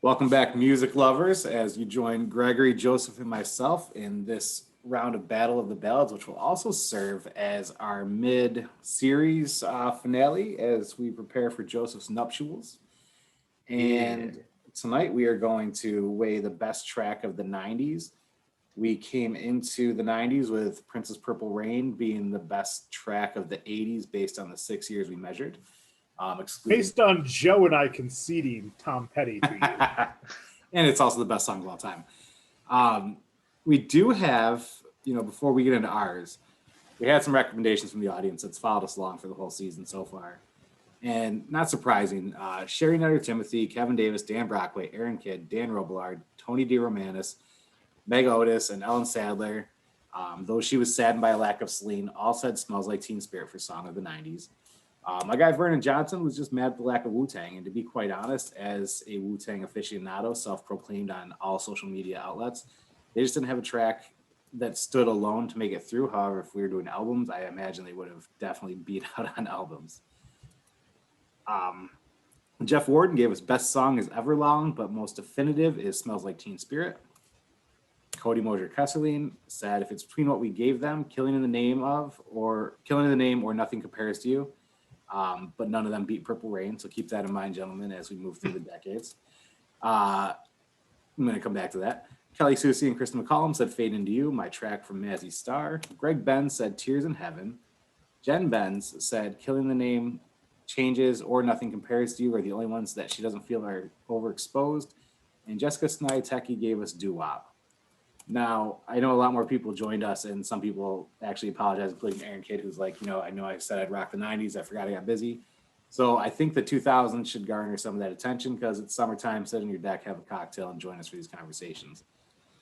Welcome back, music lovers, as you join Gregory, Joseph, and myself in this round of Battle of the Ballads, which will also serve as our mid-series finale as we prepare for Joseph's nuptials. And tonight we are going to weigh the best track of the 90s. We came into the 90s with Prince's Purple Rain being the best track of the 80s based on the 6 years we measured. Based on Joe and I conceding Tom Petty to you. And it's also the best song of all time. We do have, before we get into ours, we had some recommendations from the audience that's followed us along for the whole season so far. And not surprising, Sherry Nutter Timothy, Kevin Davis, Dan Brockway, Aaron Kidd, Dan Robillard, Tony DeRomanis, Meg Otis, and Ellen Sadler, though she was saddened by a lack of Celine, all said Smells Like Teen Spirit for Song of the 90s. My guy Vernon Johnson was just mad at the lack of Wu-Tang, and to be quite honest, as a Wu-Tang aficionado, self-proclaimed on all social media outlets, they just didn't have a track that stood alone to make it through. However, if we were doing albums, I imagine they would have definitely beat out on albums. Jeff Warden gave us best song is Everlong, but most definitive is Smells Like Teen Spirit. Cody Mosier Kesserline said, if it's between what we gave them, Killing in the Name or Nothing Compares to You. But none of them beat Purple Rain, so keep that in mind, gentlemen, as we move through the decades. I'm going to come back to that. Kelly Susie and Kristen McCollum said Fade Into You, my track from Mazzy Star. Greg Benz said Tears in Heaven. Jen Benz said Killing the Name, Changes, or Nothing Compares to You are the only ones that she doesn't feel are overexposed. And Jessica Snydecki gave us Doo Wop. Now, I know a lot more people joined us, and some people actually apologize, including Aaron Kidd, who's like, I know I said I'd rock the 90s. I forgot I got busy. So I think the 2000s should garner some of that attention because it's summertime. Sit on your deck, have a cocktail, and join us for these conversations.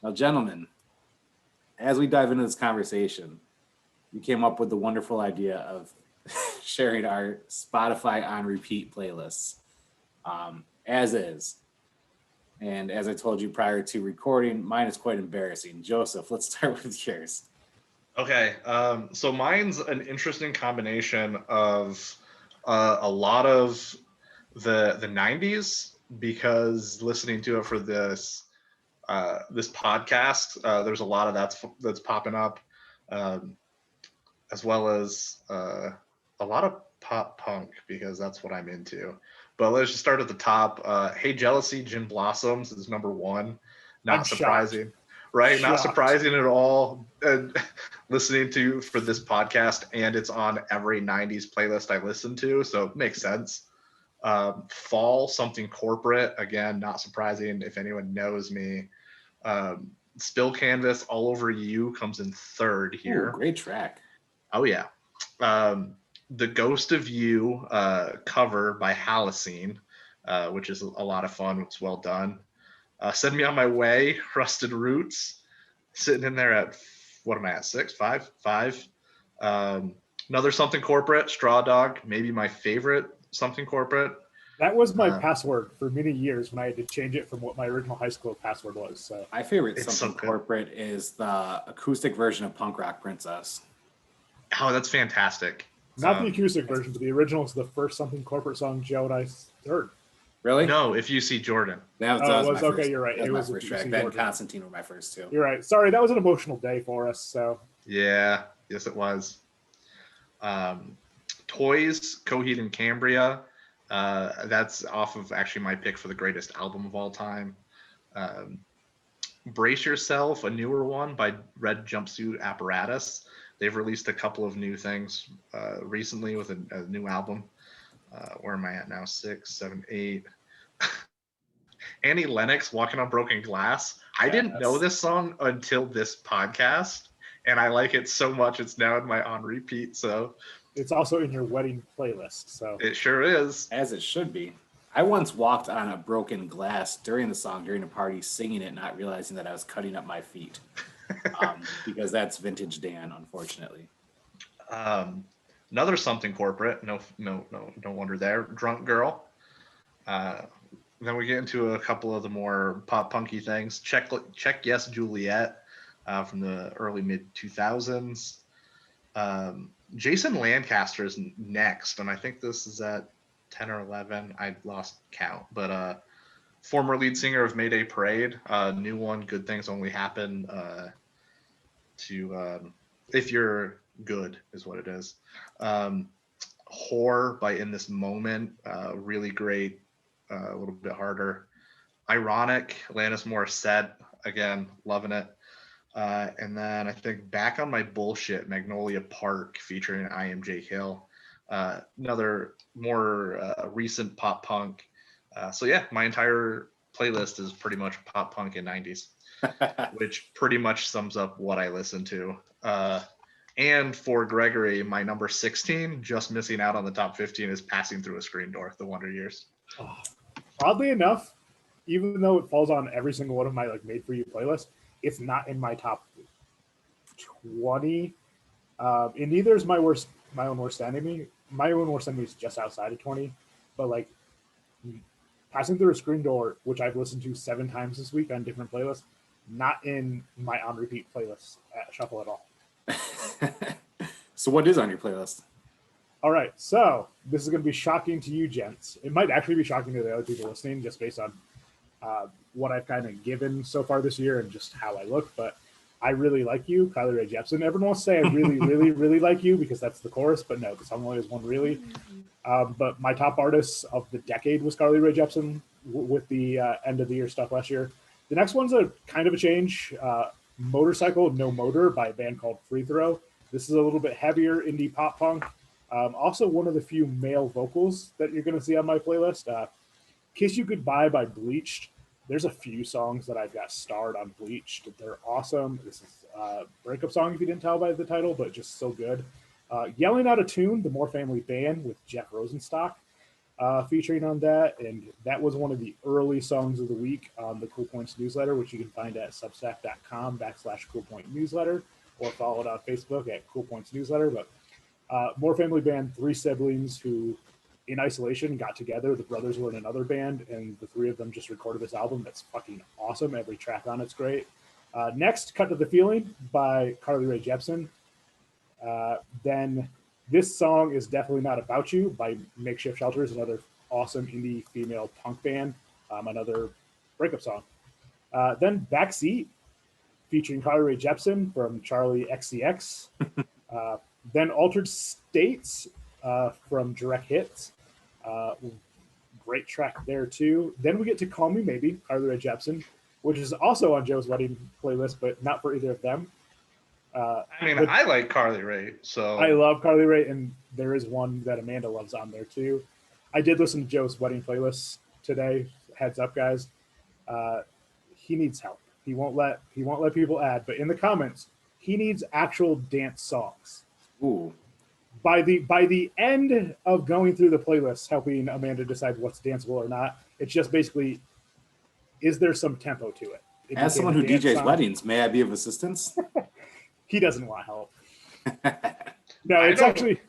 Now, gentlemen, as we dive into this conversation, you came up with the wonderful idea of sharing our Spotify on repeat playlists as is. And as I told you prior to recording, mine is quite embarrassing. Joseph, let's start with yours. Okay, so mine's an interesting combination of a lot of the 90s, because listening to it for this podcast, there's a lot of that's popping up, as well as a lot of pop punk, because that's what I'm into. But let's just start at the top. Hey Jealousy, Gin Blossoms is number one. Not surprising, shocked. Right? Shocked. Not surprising at all. And listening to for this podcast, and it's on every 90s playlist I listen to, so it makes sense. Fall, Something Corporate, again, not surprising if anyone knows me. Spill Canvas, All Over You comes in third here. Ooh, great track. Oh yeah. The Ghost of You cover by Halocene, which is a lot of fun. It's well done. Send Me On My Way, Rusted Roots, sitting in there at, what am I at, 6, 5? Another Something Corporate, Straw Dog, maybe my favorite Something Corporate. That was my password for many years when I had to change it from what my original high school password was. So my favorite Something Corporate is the acoustic version of Punk Rock Princess. Oh, that's fantastic. Not the acoustic version, but the original is the first Something Corporate song Joe and I heard. Really? No, If You See Jordan. That was my okay, first, you're right. It was my first track. That and Constantine were my first two. You're right. Sorry, that was an emotional day for us. So yeah, yes it was. Toys, Coheed and Cambria. That's off of actually my pick for the greatest album of all time. Brace Yourself, a newer one by Red Jumpsuit Apparatus. They've released a couple of new things recently with a new album. Where am I at now? 6, 7, 8. Annie Lennox, Walking on Broken Glass. I didn't know this song until this podcast, and I like it so much it's now in my on repeat. So it's also in your wedding playlist. So it sure is. As it should be. I once walked on a broken glass during the song during a party, singing it, not realizing that I was cutting up my feet. Because that's vintage Dan, unfortunately. Another Something Corporate. No wonder there. Drunk Girl. Then we get into a couple of the more pop punky things. Check Yes Juliet from the early mid 2000s. Jason Lancaster is next, and I think this is at 10 or 11. I lost count, but former lead singer of Mayday Parade. New one, Good Things Only Happen. If You're Good is what it is. Whore by In This Moment, really great, a little bit harder. Ironic, Alanis Morissette, again, loving it. And then I think Back on My Bullshit, Magnolia Park, featuring I Am Jake Hill. Another more recent pop punk. So yeah, my entire playlist is pretty much pop punk in 90s, which pretty much sums up what I listen to. And for Gregory, my number 16, just missing out on the top 15, is Passing Through a Screen Door, The Wonder Years. Oh, oddly enough, even though it falls on every single one of my like made for you playlists, it's not in my top 20. And neither is my own worst enemy. My own worst enemy is just outside of 20. But like Passing Through a Screen Door, which I've listened to 7 times this week on different playlists, not in my on repeat playlist at Shuffle at all. So what is on your playlist? All right, so this is going to be shocking to you, gents. It might actually be shocking to the other people listening, just based on what I've kind of given so far this year and just how I look. But I really like you, Kylie Rae Jepsen. Everyone wants to say I really, really, really like you because that's the chorus, but no, the song only has one really. But my top artist of the decade was Carly Rae Jepsen with the end of the year stuff last year. The next one's a kind of a change. Motorcycle No Motor by a band called Free Throw. This is a little bit heavier indie pop punk. Also one of the few male vocals that you're going to see on my playlist. Kiss You Goodbye by Bleached. There's a few songs that I've got starred on Bleached. They're awesome. This is a breakup song if you didn't tell by the title, but just so good. Yelling Out of Tune, the More Family Band with Jeff Rosenstock featuring on that. And that was one of the early songs of the week on the Cool Points newsletter, which you can find at substack.com/coolpointnewsletter or follow it on Facebook at Cool Points Newsletter. But More Family Band, 3 siblings who in isolation got together. The brothers were in another band and the 3 of them just recorded this album that's fucking awesome. Every track on it's great. Next, Cut to the Feeling by Carly Rae Jepsen. Then This Song Is Definitely Not About You by Makeshift Shelters, another awesome indie female punk band, another breakup song. Then Backseat featuring Carly Rae Jepsen from Charlie XCX. Then Altered States from Direct Hits. Great track there too. Then we get to Call Me Maybe, Carly Rae Jepsen, which is also on Joe's wedding playlist, but not for either of them. I like Carly Rae, so I love Carly Rae, and there is one that Amanda loves on there too. I did listen to Joe's wedding playlist today. Heads up, guys. He needs help. He won't let people add, but in the comments, he needs actual dance songs. Ooh. By the end of going through the playlist, helping Amanda decide what's danceable or not, it's just basically, is there some tempo to it? As someone who DJs weddings, may I be of assistance? He doesn't want help. No, it's actually.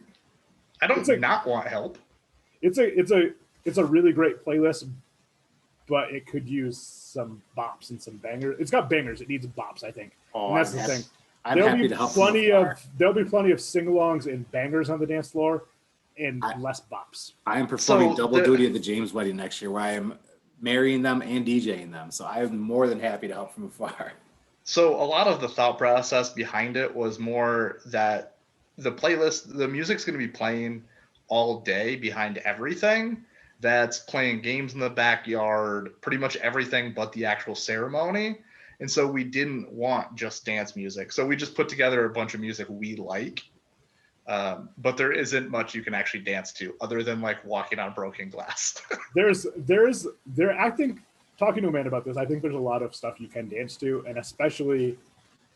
I don't not want help. It's a really great playlist, but it could use some bops and some bangers. It's got bangers. It needs bops, I think. Oh, and that's the thing. I'm happy to help. There'll be plenty of sing-alongs and bangers on the dance floor, and less bops. I am performing double duty at the James wedding next year, where I am marrying them and DJing them. So I am more than happy to help from afar. So a lot of the thought process behind it was more that the playlist, the music's going to be playing all day behind everything. That's playing games in the backyard, pretty much everything but the actual ceremony. And so we didn't want just dance music. So we just put together a bunch of music we like. But there isn't much you can actually dance to other than like walking on broken glass. I think, talking to Amanda about this, I think there's a lot of stuff you can dance to. And especially,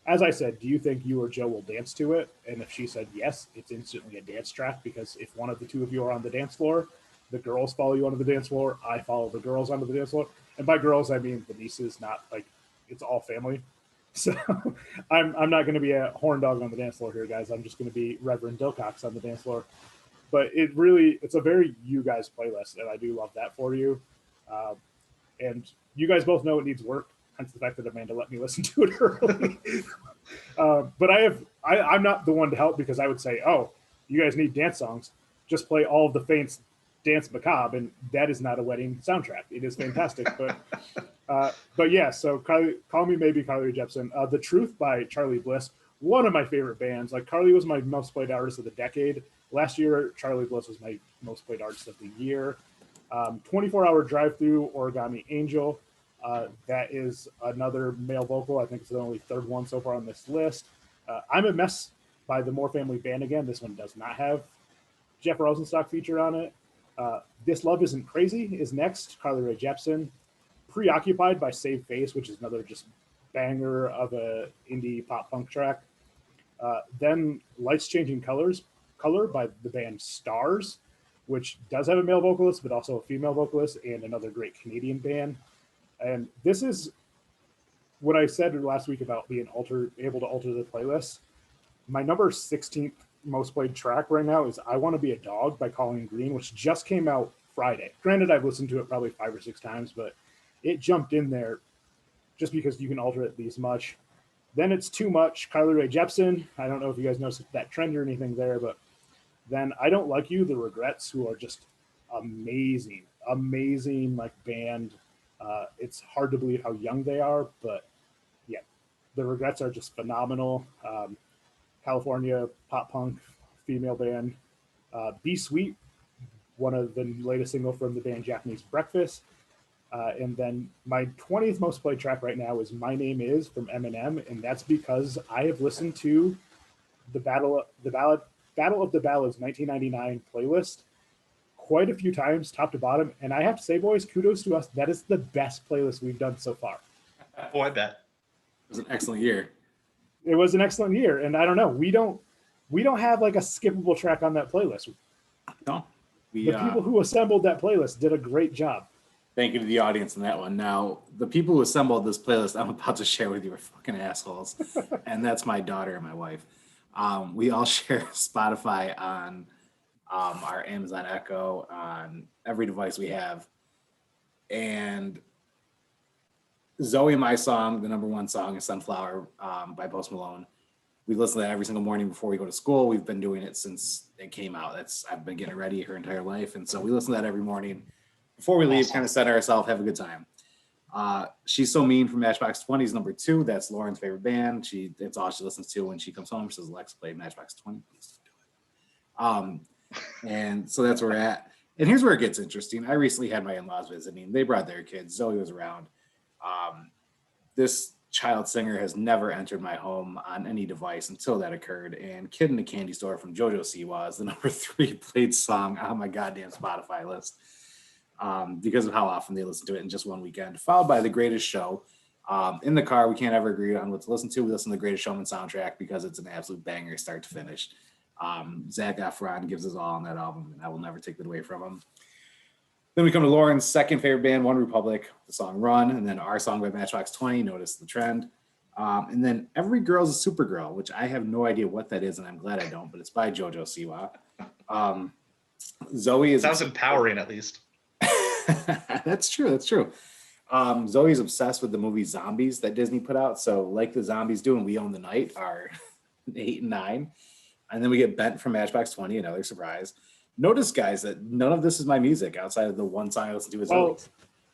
as I said, do you think you or Joe will dance to it? And if she said yes, it's instantly a dance track, because if one of the two of you are on the dance floor, the girls follow you onto the dance floor, I follow the girls onto the dance floor. And by girls, I mean the nieces, not like it's all family. So I'm not going to be a horn dog on the dance floor here, guys. I'm just going to be Reverend Dilcox on the dance floor. But it's a very you guys playlist, and I do love that for you. And you guys both know it needs work, hence the fact that Amanda let me listen to it early. But I'm not the one to help, because I would say, oh, you guys need dance songs. Just play all of the Faint's Dance Macabre, and that is not a wedding soundtrack. It is fantastic, but yeah. So Call Me Maybe, Carly Rae Jepsen. The Truth by Charlie Bliss, one of my favorite bands. Like Carly was my most played artist of the decade. Last year, Charlie Bliss was my most played artist of the year. 24-hour Drive Through, Origami Angel. That is another male vocal. I think it's the only third one so far on this list. I'm a Mess by the Moore Family Band again. This one does not have Jeff Rosenstock feature on it. This Love Isn't Crazy is next, Carly Rae Jepsen. Preoccupied by Save Face, which is another just banger of a indie pop punk track. Then Lights Changing Color by the band Stars, which does have a male vocalist, but also a female vocalist, and another great Canadian band. And this is what I said last week about being able to alter the playlist. My number 16th most played track right now is I Want to Be a Dog by Colleen Green, which just came out Friday. Granted, I've listened to it probably 5 or 6 times, but it jumped in there just because you can alter it these much. Then it's Too Much, Carly Rae Jepsen. I don't know if you guys noticed that trend or anything there, but then I Don't Like You, The Regrets, who are just amazing like band. It's hard to believe how young they are, but yeah, The Regrets are just phenomenal. California pop punk female band. Be Sweet, one of the latest single from the band Japanese Breakfast. And then my 20th most played track right now is My Name Is from Eminem, and that's because I have listened to the Battle of the Ballads 1999 playlist quite a few times, top to bottom. And I have to say, boys, kudos to us. That is the best playlist we've done so far. Oh, I bet. It was an excellent year. It was an excellent year, and I don't know. We don't have like a skippable track on that playlist. No, The people who assembled that playlist did a great job. Thank you to the audience on that one. Now, the people who assembled this playlist I'm about to share with you are fucking assholes, and that's my daughter and my wife. We all share Spotify on our Amazon Echo on every device we have, and Zoe, my song, the number one song is Sunflower by Post Malone. We listen to that every single morning before we go to school. We've been doing it since it came out. I've been getting ready her entire life. And so we listen to that every morning before we leave, kind of set ourselves, have a good time. She's So Mean from Matchbox 20 is number 2. That's Lauren's favorite band. It's all she listens to when she comes home. She says, Alexa, play Matchbox 20. Please do it. And so that's where we're at. And here's where it gets interesting. I recently had my in-laws visiting. They brought their kids. Zoe was around. This child singer has never entered my home on any device until that occurred. And Kid in the Candy Store from JoJo Siwa is the number 3 played song on my goddamn Spotify list because of how often they listen to it in just one weekend, followed by The Greatest Show. In the car, we can't ever agree on what to listen to. We listen to The Greatest Showman soundtrack because it's an absolute banger start to finish. Zac Efron gives us all on that album, and I will never take that away from him. Then we come to Lauren's second favorite band, One Republic, the song Run, and then our song by Matchbox 20, Notice the Trend. And then Every Girl's a Supergirl, which I have no idea what that is, and I'm glad I don't, but it's by JoJo Siwa. Zoe is... Sounds empowering, at least. That's true. Zoe's obsessed with the movie Zombies that Disney put out. So like the Zombies do and We Own the Night are 8 and 9. And then we get Bent from Matchbox 20, another surprise. Notice, guys, that none of this is my music outside of the one song I listen to. Well,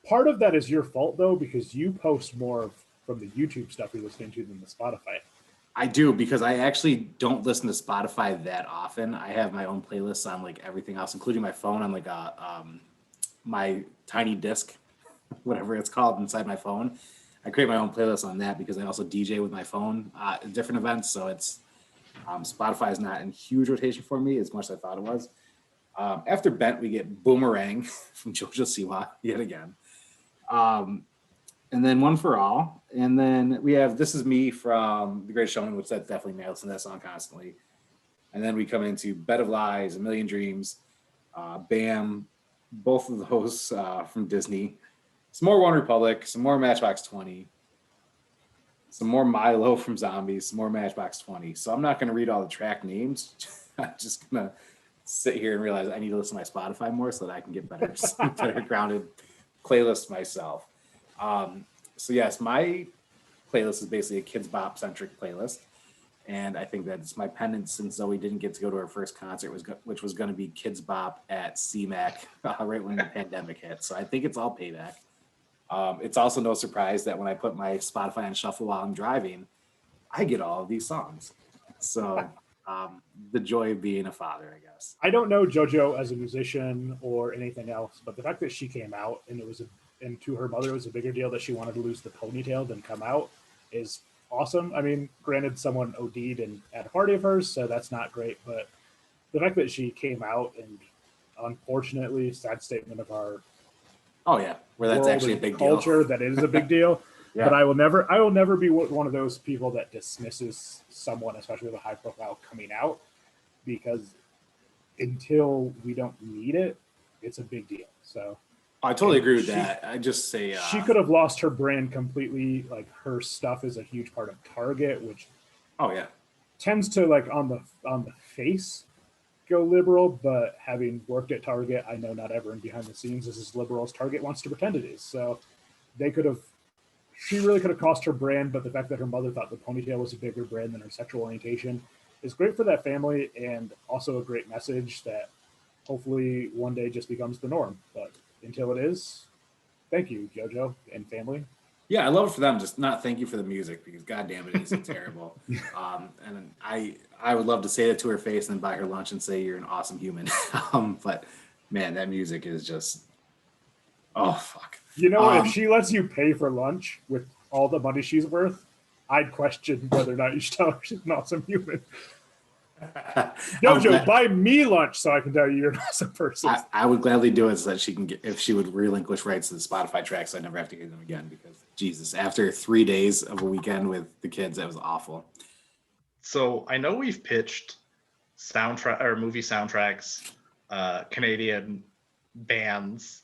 part of that is your fault, though, because you post more from the YouTube stuff you're listening to than the Spotify. I do, because I actually don't listen to Spotify that often. I have my own playlists on like everything else, including my phone on like my tiny disc, whatever it's called, inside my phone. I create my own playlist on that because I also DJ with my phone at different events. So it's Spotify is not in huge rotation for me as much as I thought it was. After Bent, we get Boomerang from JoJo Siwa yet again. And then One for All. And then we have This Is Me from The Greatest Showman, which that's definitely me. I listen to that song constantly. And then we come into Bed of Lies, A Million Dreams, Bam, both of those from Disney. Some more One Republic, some more Matchbox 20, some more Milo from Zombies, some more Matchbox 20. So I'm not going to read all the track names. I'm just going to sit here and realize I need to listen to my Spotify more so that I can get better grounded playlist myself. So yes, my playlist is basically a Kids Bop centric playlist. And I think that's my penance since Zoe didn't get to go to her first concert, which was going to be Kids Bop at CMAC right when the pandemic hit. So I think it's all payback. It's also no surprise that when I put my Spotify on shuffle while I'm driving, I get all of these songs. So the joy of being a father, I guess. I don't know JoJo as a musician or anything else, but the fact that she came out and and to her mother it was a bigger deal that she wanted to lose the ponytail than come out is awesome. I mean, granted, someone OD'd at a party of hers, so that's not great. But the fact that she came out and, unfortunately, sad statement of our where that's actually a big culture, deal. that is a big deal. Yeah. But I will never be one of those people that dismisses someone, especially with a high profile, coming out, because until we don't need it, it's a big deal. So I totally agree with that. I just say she could have lost her brand completely. Like, her stuff is a huge part of Target, which tends to, like, on the face go liberal, but having worked at Target, I know not everyone behind the scenes is as liberal as Target wants to pretend it is. So she really could have cost her brand, but the fact that her mother thought the ponytail was a bigger brand than her sexual orientation is great for that family, and also a great message that hopefully one day just becomes the norm. But until it is, thank you, JoJo and family. Yeah, I love it for them. Just not thank you for the music, because goddamn it is so terrible. And I would love to say that to her face and then buy her lunch and say you're an awesome human. But man, that music is just fuck. You know, if she lets you pay for lunch with all the money she's worth, I'd question whether or not you should tell her she's an awesome human. JoJo, buy me lunch so I can tell you you're an awesome person. I would gladly do it so that she can get, if she would relinquish rights to the Spotify tracks, so I never have to hear them again, because Jesus, after 3 days of a weekend with the kids, that was awful. So I know we've pitched soundtrack or movie soundtracks, Canadian bands,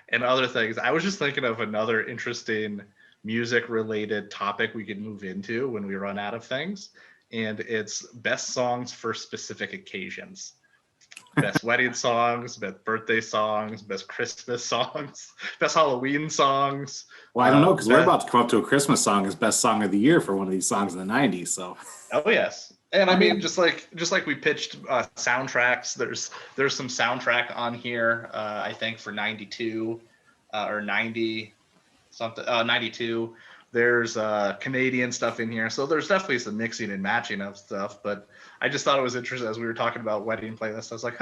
and other things. I was just thinking of another interesting music-related topic we could move into when we run out of things, and it's best songs for specific occasions. Best wedding songs, best birthday songs, best Christmas songs, best Halloween songs. Well, I don't know, because we're about to come up to a Christmas song as best song of the year for one of these songs in the 90s. So. Oh yes, and I mean, just like we pitched soundtracks. There's some soundtrack on here. I think for 92 or 90 something, 92. There's Canadian stuff in here, so there's definitely some mixing and matching of stuff. But I just thought it was interesting as we were talking about wedding playlists. I was like,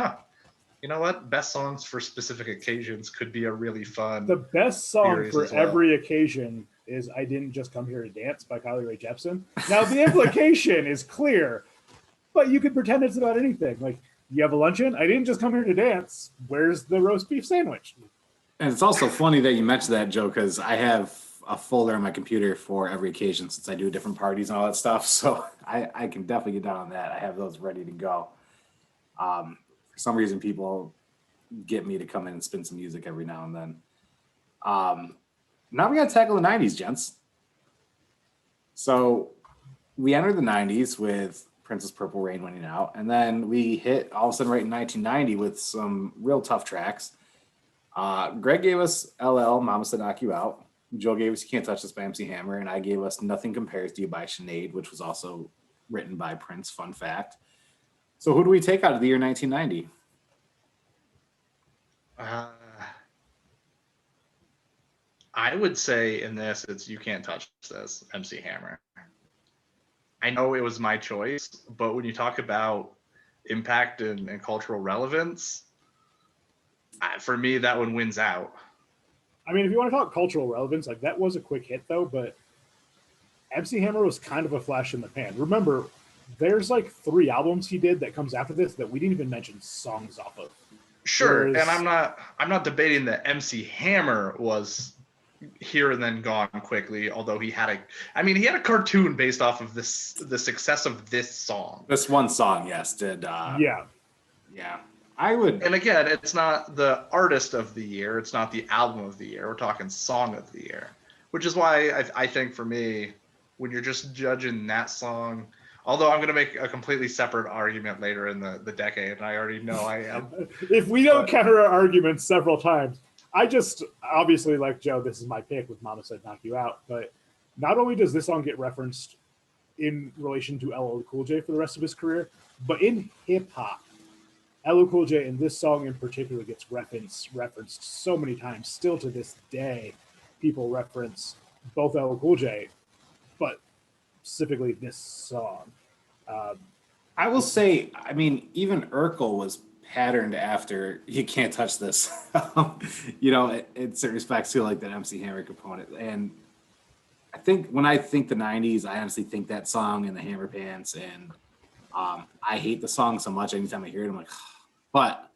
you know what? Best songs for specific occasions could be a really fun. The best song for every occasion is "I Didn't Just Come Here to Dance" by Kylie Rae Jepsen. Now the implication is clear, but you could pretend it's about anything. Like, you have a luncheon. I didn't just come here to dance. Where's the roast beef sandwich? And it's also funny that you mentioned that, Joe, because I have a folder on my computer for every occasion since I do different parties and all that stuff. So I can definitely get down on that. I have those ready to go. For some reason, people get me to come in and spin some music every now and then. Now we got to tackle the 90s, gents. So we entered the 90s with Prince's Purple Rain winning out. And then we hit all of a sudden right in 1990 with some real tough tracks. Greg gave us LL, Mama Said Knock You Out. Joe gave us You Can't Touch This by MC Hammer, and I gave us Nothing Compares to You by Sinead, which was also written by Prince, fun fact. So who do we take out of the year 1990? I would say in this, it's You Can't Touch This, MC Hammer. I know it was my choice, but when you talk about impact and cultural relevance, for me, that one wins out. I mean, if you want to talk cultural relevance, like, that was a quick hit, though, but MC Hammer was kind of a flash in the pan. Remember, there's like 3 albums he did that comes after this that we didn't even mention songs off of. Sure, and I'm not debating that MC Hammer was here and then gone quickly, although he had a cartoon based off of the success of this song. This one song, yes, did. Yeah. I would. And again, it's not the artist of the year. It's not the album of the year. We're talking song of the year, which is why I think for me, when you're just judging that song, although I'm going to make a completely separate argument later in the decade, and I already know I am. If we don't counter our arguments several times, I just, obviously, like Joe, this is my pick with Mama Said Knock You Out, but not only does this song get referenced in relation to LL Cool J for the rest of his career, but in hip hop, LL Cool J in this song in particular gets referenced so many times. Still to this day, people reference both LL Cool J, but specifically this song. I will say, I mean, even Urkel was patterned after "You Can't Touch This," in certain respects too, like that MC Hammer component. And I think when I think the '90s, I honestly think that song and the Hammer Pants, and I hate the song so much. Anytime I hear it, I'm like, but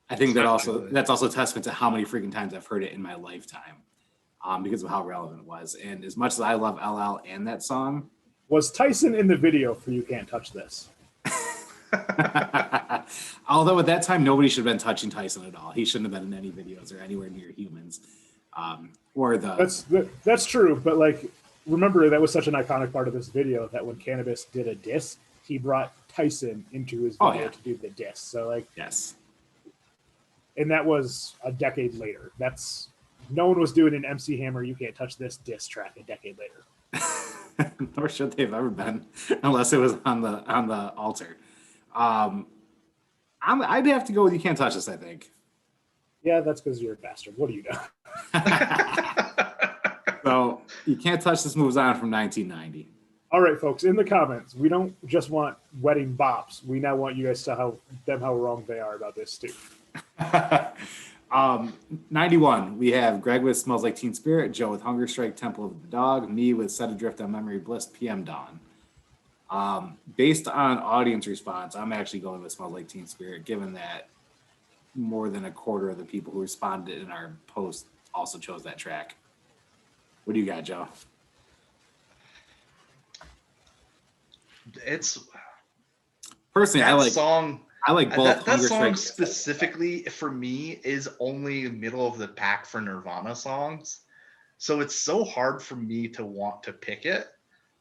I think that's also a testament to how many freaking times I've heard it in my lifetime, because of how relevant it was. And as much as I love LL and that song, was Tyson in the video for "You Can't Touch This"? Although at that time nobody should have been touching Tyson at all. He shouldn't have been in any videos or anywhere near humans. That's true, but like, remember that was such an iconic part of this video that when Cannabis did a diss, he brought Tyson into his video to do the diss. So like, yes, and that was a decade later. That's no one was doing an MC Hammer "You Can't Touch This" diss track a decade later. Nor should they have ever been, unless it was on the altar. I'd have to go with "You Can't Touch This," I think. Yeah, that's because you're a bastard. What do you know? So "You Can't Touch This" moves on from 1990. All right, folks, in the comments, we don't just want wedding bops. We now want you guys to tell them how wrong they are about this too. 91, we have Greg with "Smells Like Teen Spirit," Joe with "Hunger Strike," "Temple of the Dog," me with "Set Adrift on Memory Bliss," "PM Dawn." Based on audience response, I'm actually going with "Smells Like Teen Spirit," given that more than a quarter of the people who responded in our post also chose that track. What do you got, Joe? It's personally, I like both. That song specifically for me is only middle of the pack for Nirvana songs. So it's so hard for me to want to pick it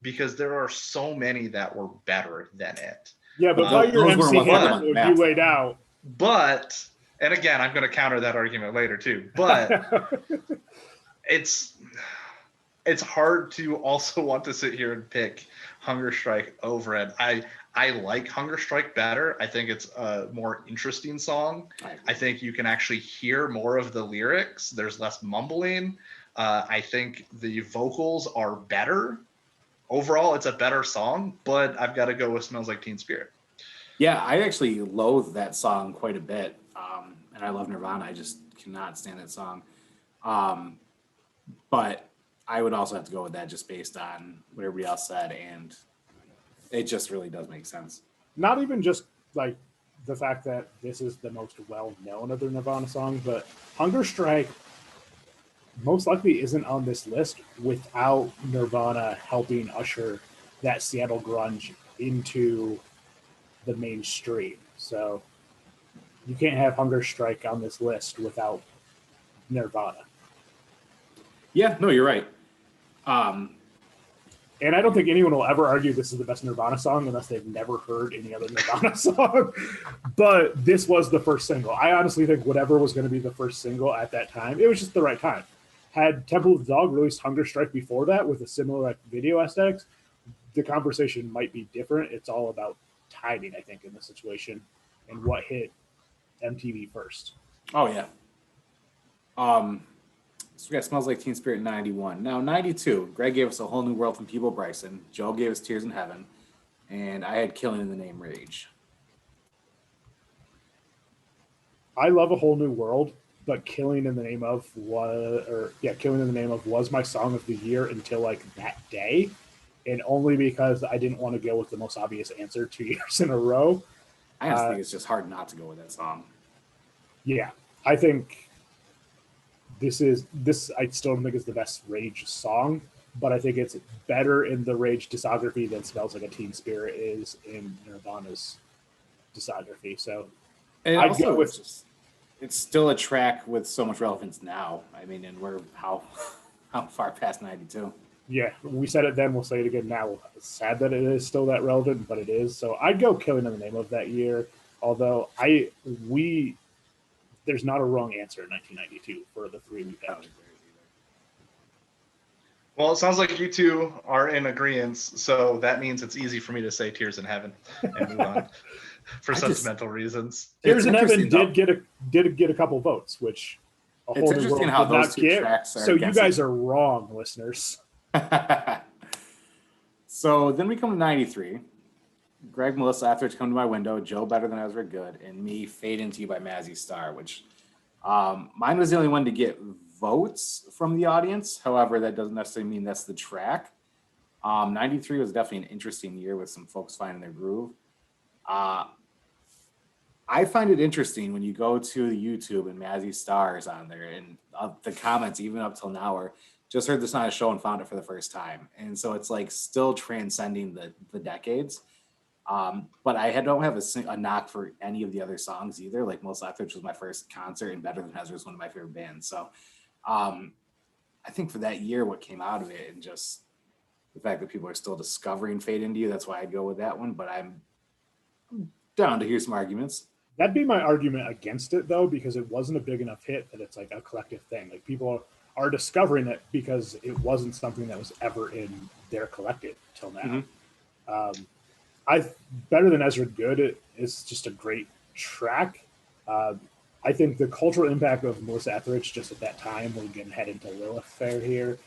because there are so many that were better than it. Yeah, but by your MC Hammer, you laid out. But, and again, I'm going to counter that argument later too, but it's hard to also want to sit here and pick Hunger Strike over it. I like Hunger Strike better. I think it's a more interesting song. I think you can actually hear more of the lyrics. There's less mumbling. I think the vocals are better. Overall, it's a better song, but I've got to go with "Smells Like Teen Spirit." Yeah, I actually loathe that song quite a bit. And I love Nirvana. I just cannot stand that song. But I would also have to go with that just based on what everybody else said. And it just really does make sense. Not even just like the fact that this is the most well-known of their Nirvana songs, but Hunger Strike most likely isn't on this list without Nirvana helping usher that Seattle grunge into the mainstream. So you can't have Hunger Strike on this list without Nirvana. Yeah, no, you're right. And I don't think anyone will ever argue this is the best Nirvana song unless they've never heard any other Nirvana song. But this was the first single. I honestly think whatever was going to be the first single at that time, it was just the right time. Had Temple of the Dog released Hunger Strike before that with a similar video aesthetics, the conversation might be different. It's all about timing, I think, in this situation and what hit MTV first. Oh, yeah. So we got "Smells Like Teen Spirit" 91. Now 92, Greg gave us "A Whole New World" from Peeble Bryson. Joe gave us "Tears in Heaven." And I had "Killing in the Name" Rage. I love "A Whole New World," but Killing in the Name of was my song of the year until like that day. And only because I didn't want to go with the most obvious answer 2 years in a row. I honestly think it's just hard not to go with that song. Yeah, I think this I still don't think is the best Rage song, but I think it's better in the Rage discography than "Smells Like a Teen Spirit" is in Nirvana's discography. So I'd go with it's still a track with so much relevance now. I mean, and we're how far past 92. Yeah, we said it then, we'll say it again now. It's sad that it is still that relevant, but it is. So I'd go "Killing in the Name of" that year. Although there's not a wrong answer in 1992 for the three we picked. Well, it sounds like you two are in agreement, so that means it's easy for me to say Tears in Heaven and move on for sentimental reasons. Tears in Heaven interesting, did get a couple votes, which a It's whole new interesting world how did those not two get. tracks are So you against guys each- are wrong, listeners. So then we come to 93. Greg, Melissa, After It's Come to My Window, Joe, Better Than Ezra, Good, and me, Fade Into You by Mazzy Star, which mine was the only one to get votes from the audience. However, that doesn't necessarily mean that's the track. 93 was definitely an interesting year with some folks finding their groove. I find it interesting when you go to YouTube and Mazzy Star is on there, and the comments, even up till now, are just heard this on a show and found it for the first time. And so it's like still transcending the decades. But I don't have a knock for any of the other songs either. Like Most Laughter, which was my first concert, and Better Than Ezra is one of my favorite bands. So I think for that year, what came out of it, and just the fact that people are still discovering Fade Into You, that's why I'd go with that one. But I'm down to hear some arguments. That'd be my argument against it, though, because it wasn't a big enough hit that it's like a collective thing. Like people are discovering it because it wasn't something that was ever in their collective till now. I Better Than Ezra Good is just a great track. I think the cultural impact of Melissa Etheridge just at that time, we're getting head into Lilith Fair here.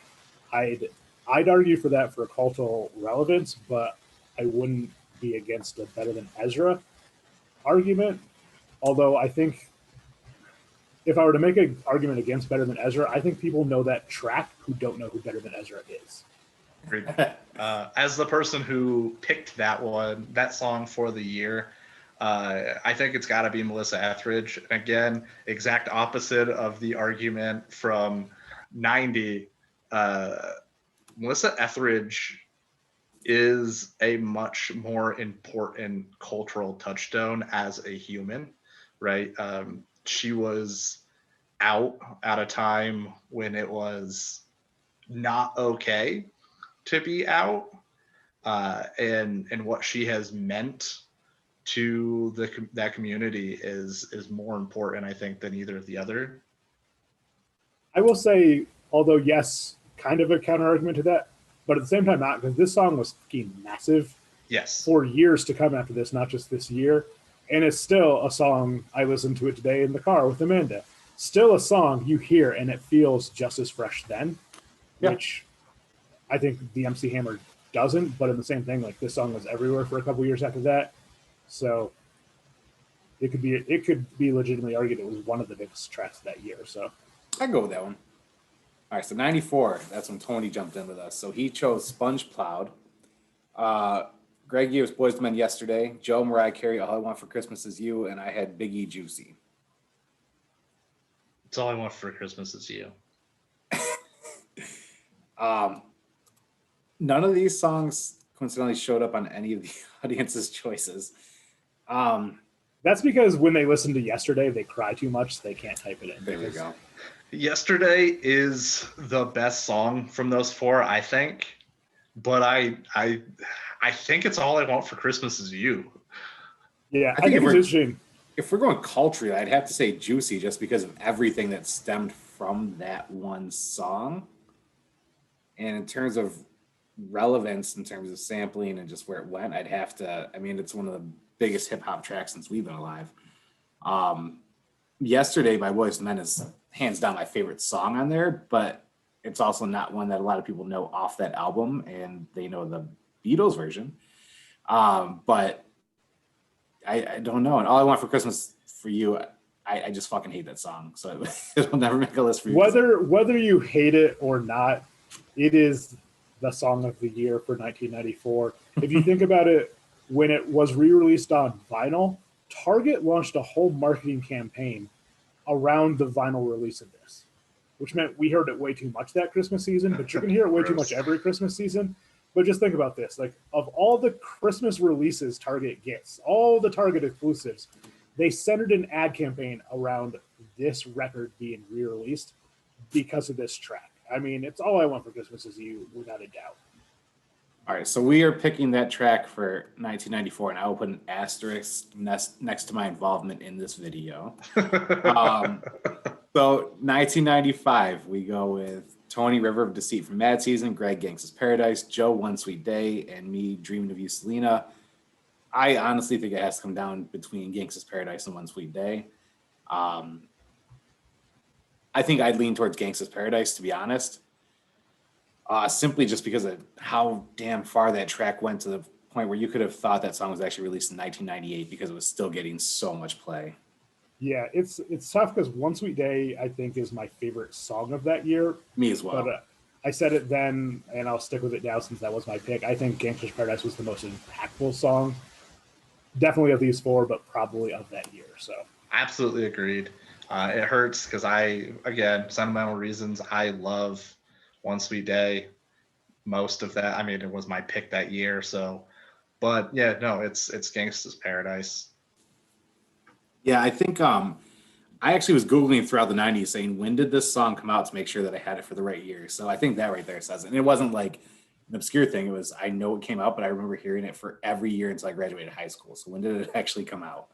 I'd argue for that for a cultural relevance, but I wouldn't be against a Better Than Ezra argument. Although I think if I were to make an argument against Better Than Ezra, I think people know that track who don't know who Better Than Ezra is. As the person who picked that song for the year, I think it's got to be Melissa Etheridge. Again, exact opposite of the argument from 90. Melissa Etheridge is a much more important cultural touchstone as a human, right? She was out at a time when it was not okay to be out, and what she has meant to that community is more important, I think, than either of the other. I will say, although yes, kind of a counter argument to that, but at the same time not, because this song was fucking massive. Yes. For years to come after this, not just this year. And it's still a song, I listened to it today in the car with Amanda. Still a song you hear and it feels just as fresh then, which I think the MC Hammer doesn't, but in the same thing, like this song was everywhere for a couple years after that. So it could be legitimately argued it was one of the biggest tracks of that year. So I'd go with that one. All right, so 94, that's when Tony jumped in with us. So he chose Sponge Plowed. Greg gave us Boys to Men Yesterday. Joe, Mariah Carey, All I Want for Christmas Is You, and I had Biggie Juicy. It's All I Want for Christmas Is You. None of these songs coincidentally showed up on any of the audience's choices. that's because when they listen to Yesterday, they cry too much, so they can't type it in. There we go. Yesterday is the best song from those four, I think. But I think it's All I Want for Christmas Is You. Yeah, I think it's interesting. If we're going culturally, I'd have to say Juicy just because of everything that stemmed from that one song. And in terms of relevance, in terms of sampling and just where it went, I'd have to, I mean, it's one of the biggest hip hop tracks since we've been alive. Yesterday by Boyz II Men is hands down my favorite song on there, but it's also not one that a lot of people know off that album, and they know the Beatles version. But I don't know. And All I Want for Christmas for You, I just fucking hate that song. So it'll never make a list for you. Whether you hate it or not, it is the song of the year for 1994. If you think about it, when it was re-released on vinyl, Target launched a whole marketing campaign around the vinyl release of this, which meant we heard it way too much that Christmas season, but you're going to hear it way too much every Christmas season. But just think about this. Like, of all the Christmas releases Target gets, all the Target exclusives, they centered an ad campaign around this record being re-released because of this track. I mean, it's All I Want for Christmas Is You, without a doubt. All right, so we are picking that track for 1994, and I will put an asterisk next to my involvement in this video. So 1995, we go with Tony River of Deceit from Mad Season, Greg Gangsta's Paradise, Joe One Sweet Day, and me Dreaming of You, Selena. I honestly think it has to come down between Gangsta's Paradise and One Sweet Day. Um, I think I'd lean towards Gangsta's Paradise, to be honest, simply just because of how damn far that track went to the point where you could have thought that song was actually released in 1998 because it was still getting so much play. Yeah, it's tough because One Sweet Day, I think, is my favorite song of that year. Me as well. But I said it then, and I'll stick with it now since that was my pick. I think Gangsta's Paradise was the most impactful song. Definitely of these four, but probably of that year. So Absolutely agreed. It hurts because again, sentimental reasons, I love One Sweet Day. Most of that, I mean, it was my pick that year. So, but yeah, no, it's Gangsta's Paradise. Yeah, I think I actually was Googling throughout the 90s saying, when did this song come out to make sure that I had it for the right year? So I think that right there says it. And it wasn't like an obscure thing. It was, I know it came out, but I remember hearing it for every year until I graduated high school. So when did it actually come out?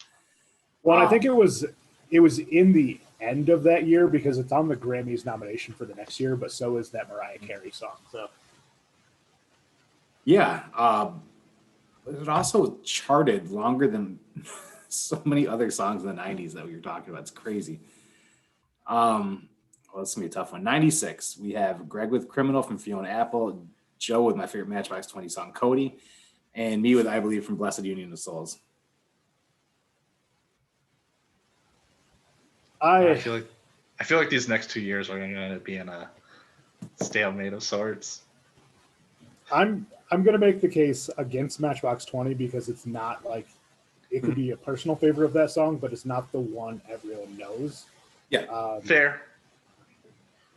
well, I think it was in the end of that year because it's on the Grammys nomination for the next year, but so is that Mariah Carey song. So Yeah. But it also charted longer than so many other songs in the 90s that we were talking about. It's crazy. Well, this is gonna be a tough one. 96, we have Greg with Criminal from Fiona Apple, Joe with my favorite Matchbox 20 song, Cody, and me with I Believe from Blessed Union of Souls. I feel like these next 2 years are going to end up being a stalemate of sorts. I'm going to make the case against Matchbox 20 because it's not like it could be a personal favorite of that song, but it's not the one everyone knows. Yeah, Fair.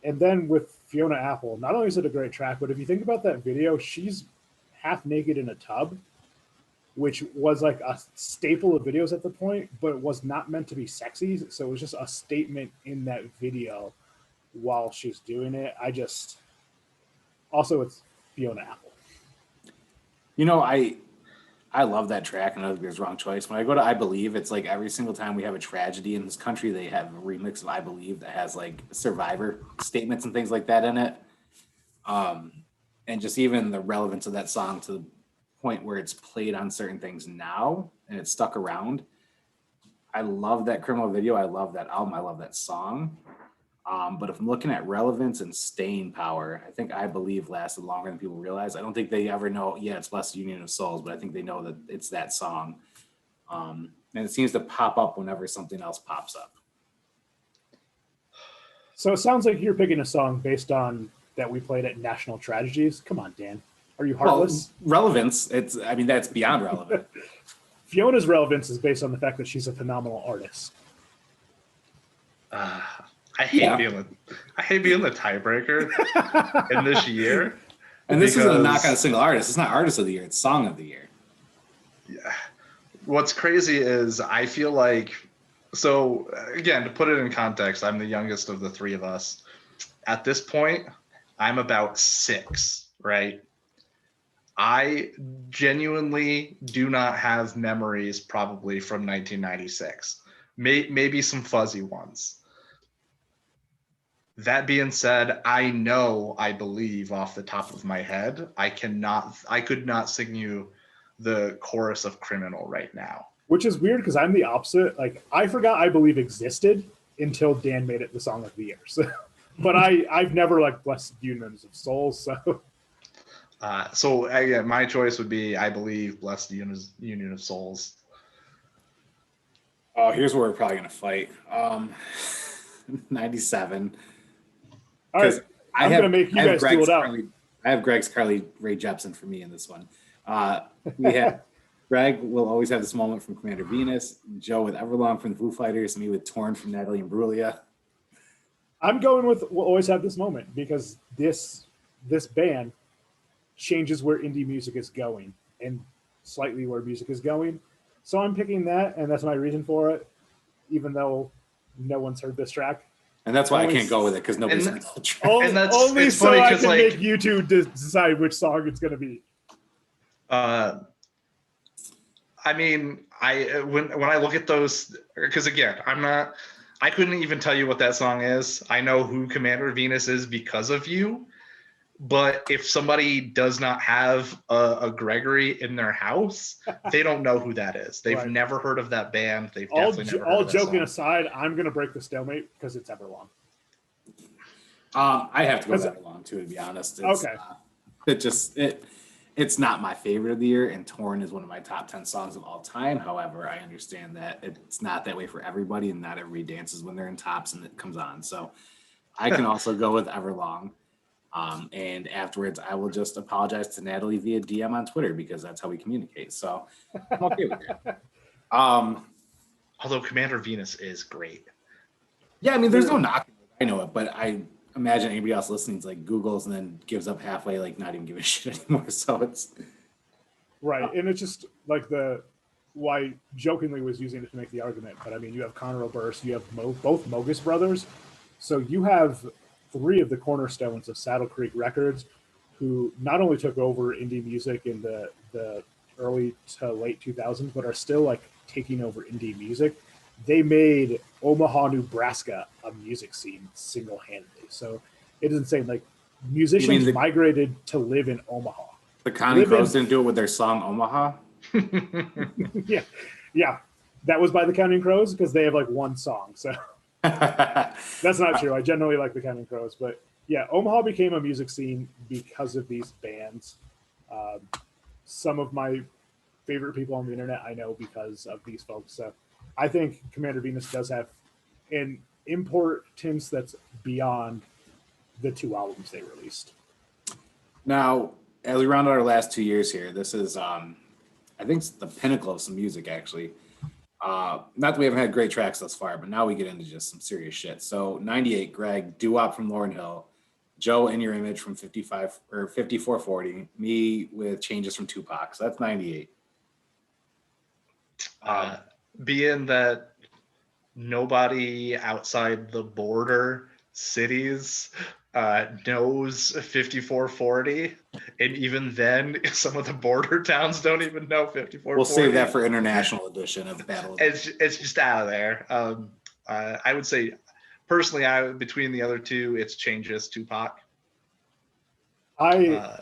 And then with Fiona Apple, not only is it a great track, but if you think about that video, she's half naked in a tub, which was like a staple of videos at the point, but it was not meant to be sexy. So it was just a statement in that video while she's doing it. Also, it's Fiona Apple. you know, I love that track, and I think it's wrong choice. When I go to I Believe, it's like every single time we have a tragedy in this country, they have a remix of I Believe that has like survivor statements and things like that in it. And just even the relevance of that song to the point where it's played on certain things now and it's stuck around. I love that Criminal video. I love that album. I love that song. But if I'm looking at relevance and staying power, I think I Believe lasted longer than people realize. I don't think they ever know, yeah, it's Blessed Union of Souls, but I think they know that it's that song. And it seems to pop up whenever something else pops up. So it sounds like you're picking a song based on that we played at National Tragedies. Come on, Dan. Are you heartless? Well, relevance, that's beyond relevant. Fiona's relevance is based on the fact that she's a phenomenal artist. I hate being the tiebreaker in this year. And this isn't a knock on a single artist. It's not artist of the year. It's song of the year. Yeah. What's crazy is I feel like, so again, to put it in context, I'm the youngest of the three of us. At this point, I'm about 6, right? I genuinely do not have memories probably from 1996. Maybe some fuzzy ones. That being said, I know I Believe off the top of my head. I could not sing you the chorus of Criminal right now. Which is weird because I'm the opposite. Like I forgot I Believe existed until Dan made it the song of the year. So, but I've never like Blessed Unions of Souls. So again, my choice would be I Believe, Blessed Union of Souls. Oh, here's where we're probably gonna fight. 97. All right, I'm going to make you guys duel it out. I have Greg's Carly Rae Jepsen for me in this one. We have Greg will always have this moment from Commander Venus, Joe with Everlong from the Foo Fighters, me with Torn from Natalie Imbruglia. I'm going with We'll Always Have This Moment because this band changes where indie music is going and slightly where music is going. So I'm picking that, and that's my reason for it, even though no one's heard this track. And that's why I can't go with it because nobody's heard the track. Only so funny I can make you two decide which song it's going to be. I mean, when I look at those, because again, I couldn't even tell you what that song is. I know who Commander Venus is because of you. But if somebody does not have a Gregory in their house, they don't know who that is. They've Right. never heard of that band. They've definitely never heard All of that joking song. aside, I'm gonna break the stalemate because it's Everlong. I have to go 'Cause- that along too, to be honest. It's, Okay. It's not my favorite of the year, and Torn is one of my top 10 songs of all time. However, I understand that it's not that way for everybody, and not everybody dances when they're in tops and it comes on. So I can also go with Everlong. And afterwards, I will just apologize to Natalie via DM on Twitter because that's how we communicate. So I'm okay with it. Although Commander Venus is great. Yeah, I mean, there's no knocking it. I know it, but I imagine anybody else listening is like Googles and then gives up halfway, like not even giving a shit anymore. So it's Right, and it's just like why jokingly was using it to make the argument, but I mean, you have Conor Oberst, you have both Mogus brothers, so you have three of the cornerstones of Saddle Creek Records, who not only took over indie music in the early to late 2000s, but are still like taking over indie music. They made Omaha, Nebraska a music scene single-handedly. So it is insane. Like musicians migrated to live in Omaha. The Counting Crows didn't do it with their song Omaha. Yeah, that was by the Counting Crows because they have like one song. So that's not true. I generally like the Counting Crows, but yeah, Omaha became a music scene because of these bands. Some of my favorite people on the internet I know because of these folks. So I think Commander Venus does have an importance that's beyond the two albums they released. Now, as we round out our last 2 years here, this is, I think, it's the pinnacle of some music, actually. Not that we haven't had great tracks thus far, but now we get into just some serious shit. So, 98, Greg, Doo-Wop from Lauryn Hill, Joe in Your Image from 55 or 5440, me with Changes from Tupac. So that's 98. Being that nobody outside the border cities knows 5440, and even then some of the border towns don't even know 5440. We'll save that for international edition of Battle. It's just out of there. I would say personally, between the other two, it's Changes, Tupac. I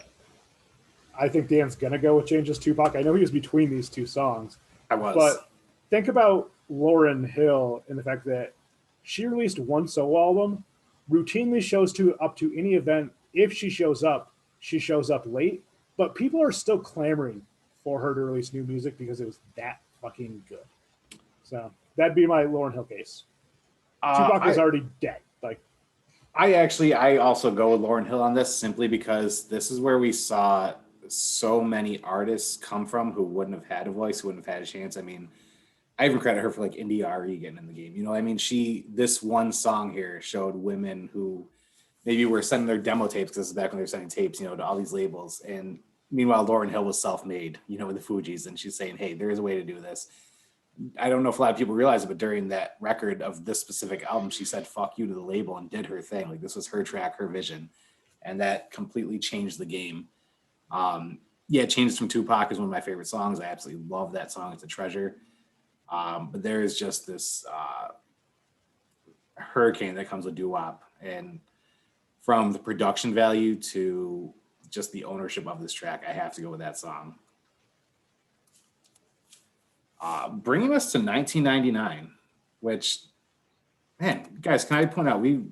think Dan's gonna go with Changes, Tupac. I know he was between these two songs. I was. But think about Lauryn Hill and the fact that she released one solo album, routinely shows up to any event. If she shows up late, but people are still clamoring for her to release new music because it was that fucking good. So that'd be my Lauryn Hill case. Tupac is already dead. Like, I also go with Lauryn Hill on this simply because this is where we saw so many artists come from who wouldn't have had a voice, who wouldn't have had a chance. I mean, I even credit her for like Indie RE getting in the game. You know, I mean, this one song here showed women who maybe were sending their demo tapes, because this is back when they were sending tapes, you know, to all these labels. And meanwhile, Lauryn Hill was self-made, you know, with the Fugees, and she's saying, hey, there is a way to do this. I don't know if a lot of people realize it, but during that record of this specific album, she said, fuck you to the label and did her thing. Like, this was her track, her vision. And that completely changed the game. Changes from Tupac is one of my favorite songs. I absolutely love that song. It's a treasure. But there is just this hurricane that comes with doo-wop. And from the production value to just the ownership of this track, I have to go with that song. Bringing us to 1999, which, man, guys, can I point out, we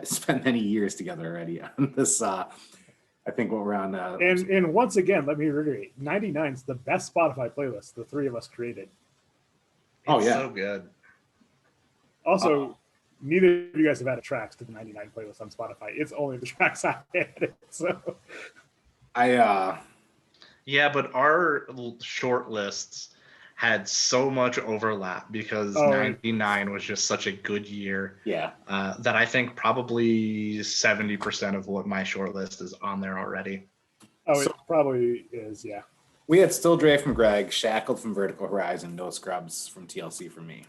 spent many years together already on this. I think what we're on. And once again, let me reiterate, 99 is the best Spotify playlist the three of us created. It's so good. Also, neither of you guys have added tracks to the 99 playlist on Spotify. It's only the tracks I added. So yeah, but our short lists had so much overlap because 99 was just such a good year. Yeah. That I think probably 70% of what my short list is on there already. It probably is, yeah. We had Still Dre from Greg, Shackled from Vertical Horizon, No Scrubs from TLC for me.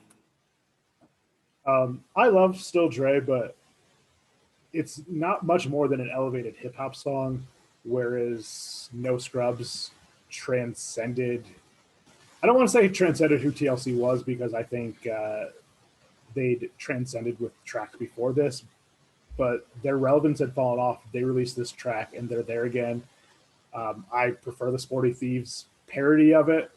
I love Still Dre, but it's not much more than an elevated hip hop song, whereas No Scrubs transcended. I don't want to say transcended who TLC was, because I think they'd transcended with tracks before this, but their relevance had fallen off. They released this track and they're there again. I prefer the Sporty Thieves parody of it,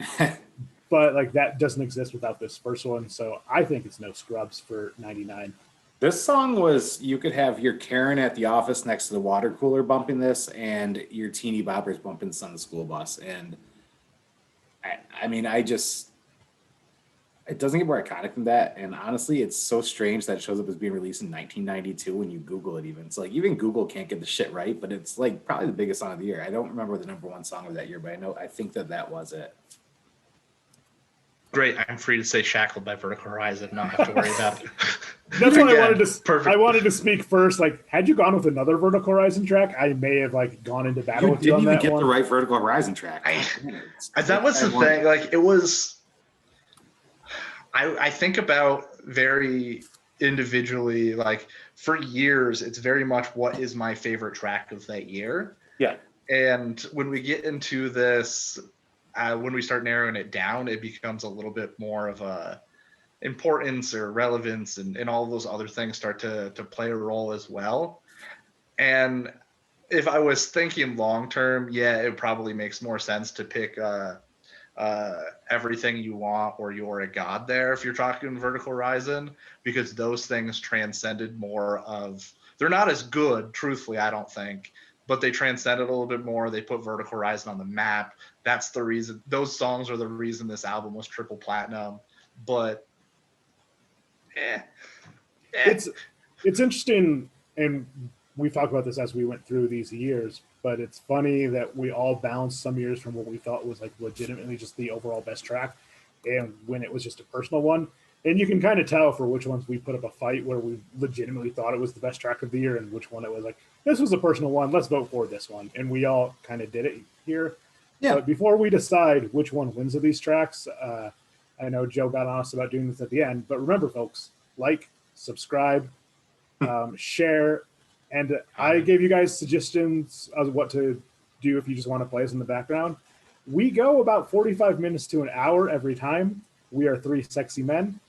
but like that doesn't exist without this first one. So I think it's no scrubs for 99. This song was, you could have your Karen at the office next to the water cooler bumping this and your teeny boppers bumping this on the school bus. And I mean, it doesn't get more iconic than that. And honestly, it's so strange that it shows up as being released in 1992 when you Google it even. It's like, even Google can't get the shit right, but it's like probably the biggest song of the year. I don't remember the number one song of that year, but I think that was it. Great. I'm free to say Shackled by Vertical Horizon, not have to worry about it. That's what Again, I wanted to. perfect. I wanted to speak first. Like, had you gone with another Vertical Horizon track, I may have like gone into battle You with you didn't on even that get one. the right Vertical Horizon track. That was the thing. Like, it was. I think about very individually. Like, for years, it's very much what is my favorite track of that year. Yeah. And when we get into this, when we start narrowing it down, it becomes a little bit more of a importance or relevance, and all those other things start to play a role as well. And if I was thinking long term, yeah, it probably makes more sense to pick Everything You Want or You're a God there if you're talking Vertical Horizon, because those things transcended more of, they're not as good, truthfully, I don't think, but they transcended a little bit more. They put Vertical Horizon on the map. That's the reason. Those songs are the reason this album was triple platinum. But It's interesting, and we talked about this as we went through these years. But it's funny that we all bounced some years from what we thought was like legitimately just the overall best track, and when it was just a personal one. And you can kind of tell for which ones we put up a fight where we legitimately thought it was the best track of the year, and which one it was like, this was a personal one, let's vote for this one. And we all kind of did it here. Yeah. But before we decide which one wins of these tracks, I know Joe got on us about doing this at the end, but remember, folks, like, subscribe, share, and I gave you guys suggestions of what to do if you just want to play us in the background. We go about 45 minutes to an hour every time. We are three sexy men.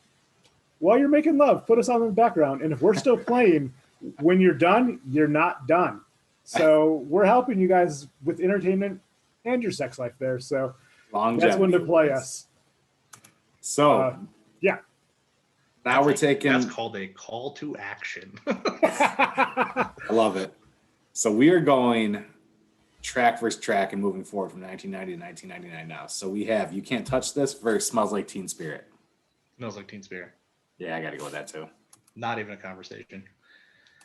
While you're making love, put us on in the background. And if we're still playing, when you're done, you're not done. So we're helping you guys with entertainment and your sex life there. So that's when to play us. So yeah. Now we're taking. That's called a call to action. I love it. So we are going track versus track and moving forward from 1990 to 1999 now. So we have You Can't Touch This versus Smells Like Teen Spirit. Smells Like Teen Spirit. Yeah, I got to go with that too. Not even a conversation.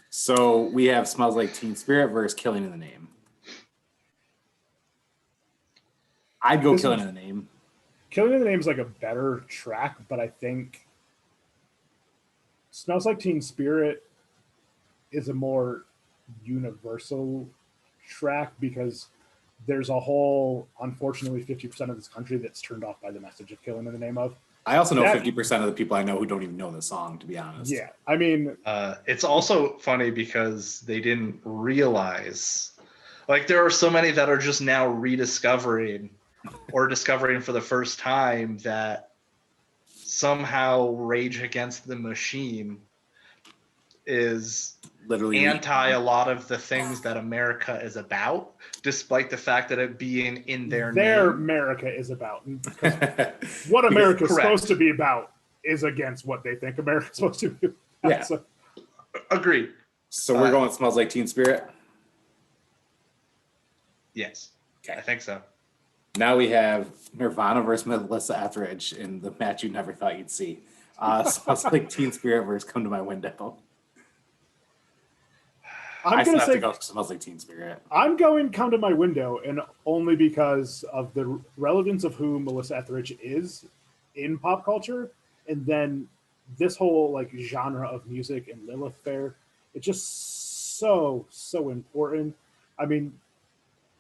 So we have Smells Like Teen Spirit versus Killing in the Name. I'd go Killing in the Name. Killing in the Name is like a better track, but I think Smells Like Teen Spirit is a more universal track because there's a whole, unfortunately, 50% of this country that's turned off by the message of Killing in the Name of. I also know 50% of the people I know who don't even know the song, to be honest. Yeah, I mean... it's also funny because they didn't realize... Like, there are so many that are just now rediscovering or discovering for the first time that somehow Rage Against the Machine is literally anti a lot of the things that America is about, despite the fact that it being in their name. America is about. What America is supposed to be about is against what they think America is supposed to be about. Yeah. So, agreed. So we're going Smells Like Teen Spirit? Yes. Okay. I think so. Now we have Nirvana versus Melissa Etheridge in the match you never thought you'd see. Smells Like Teen Spirit versus Come to My Window. I'm going to say go Smells Like Teen Spirit. I'm going Come to My Window, and only because of the relevance of who Melissa Etheridge is in pop culture, and then this whole like genre of music and Lilith Fair. It's just so important. I mean,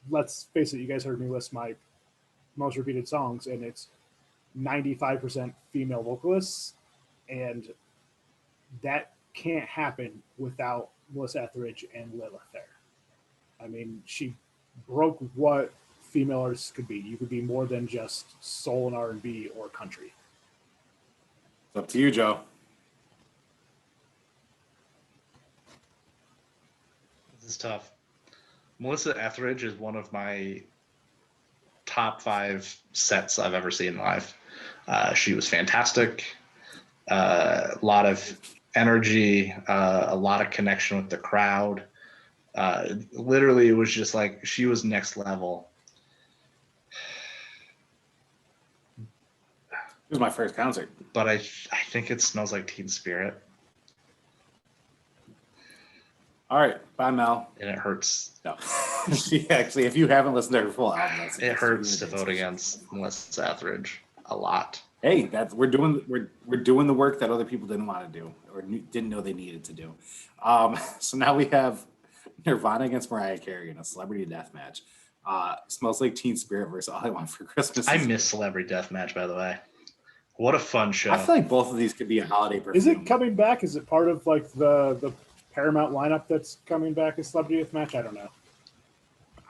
let's face it, you guys heard me list my most repeated songs, and it's 95% female vocalists, and that can't happen without Melissa Etheridge and Lilith there. I mean, she broke what female artists could be. You could be more than just soul and R&B or country. It's up to you, Joe. This is tough. Melissa Etheridge is one of my top 5 sets I've ever seen live. She was fantastic. A lot of energy, a lot of connection with the crowd. Literally, it was just like she was next level. It was my first concert. But I think it Smells Like Teen Spirit. All right, bye, Mel. And it hurts. No, she actually, if you haven't listened to her full album, It hurts to vote against Melissa Etheridge a lot. Hey, we're doing the work that other people didn't want to do or didn't know they needed to do. So now we have Nirvana against Mariah Carey in a celebrity death match. Smells Like Teen Spirit versus All I Want for Christmas. I miss Celebrity Deathmatch, by the way. What a fun show! I feel like both of these could be a holiday perfume. Is it coming back? Is it part of like the Paramount lineup that's coming back as Celebrity Deathmatch? I don't know.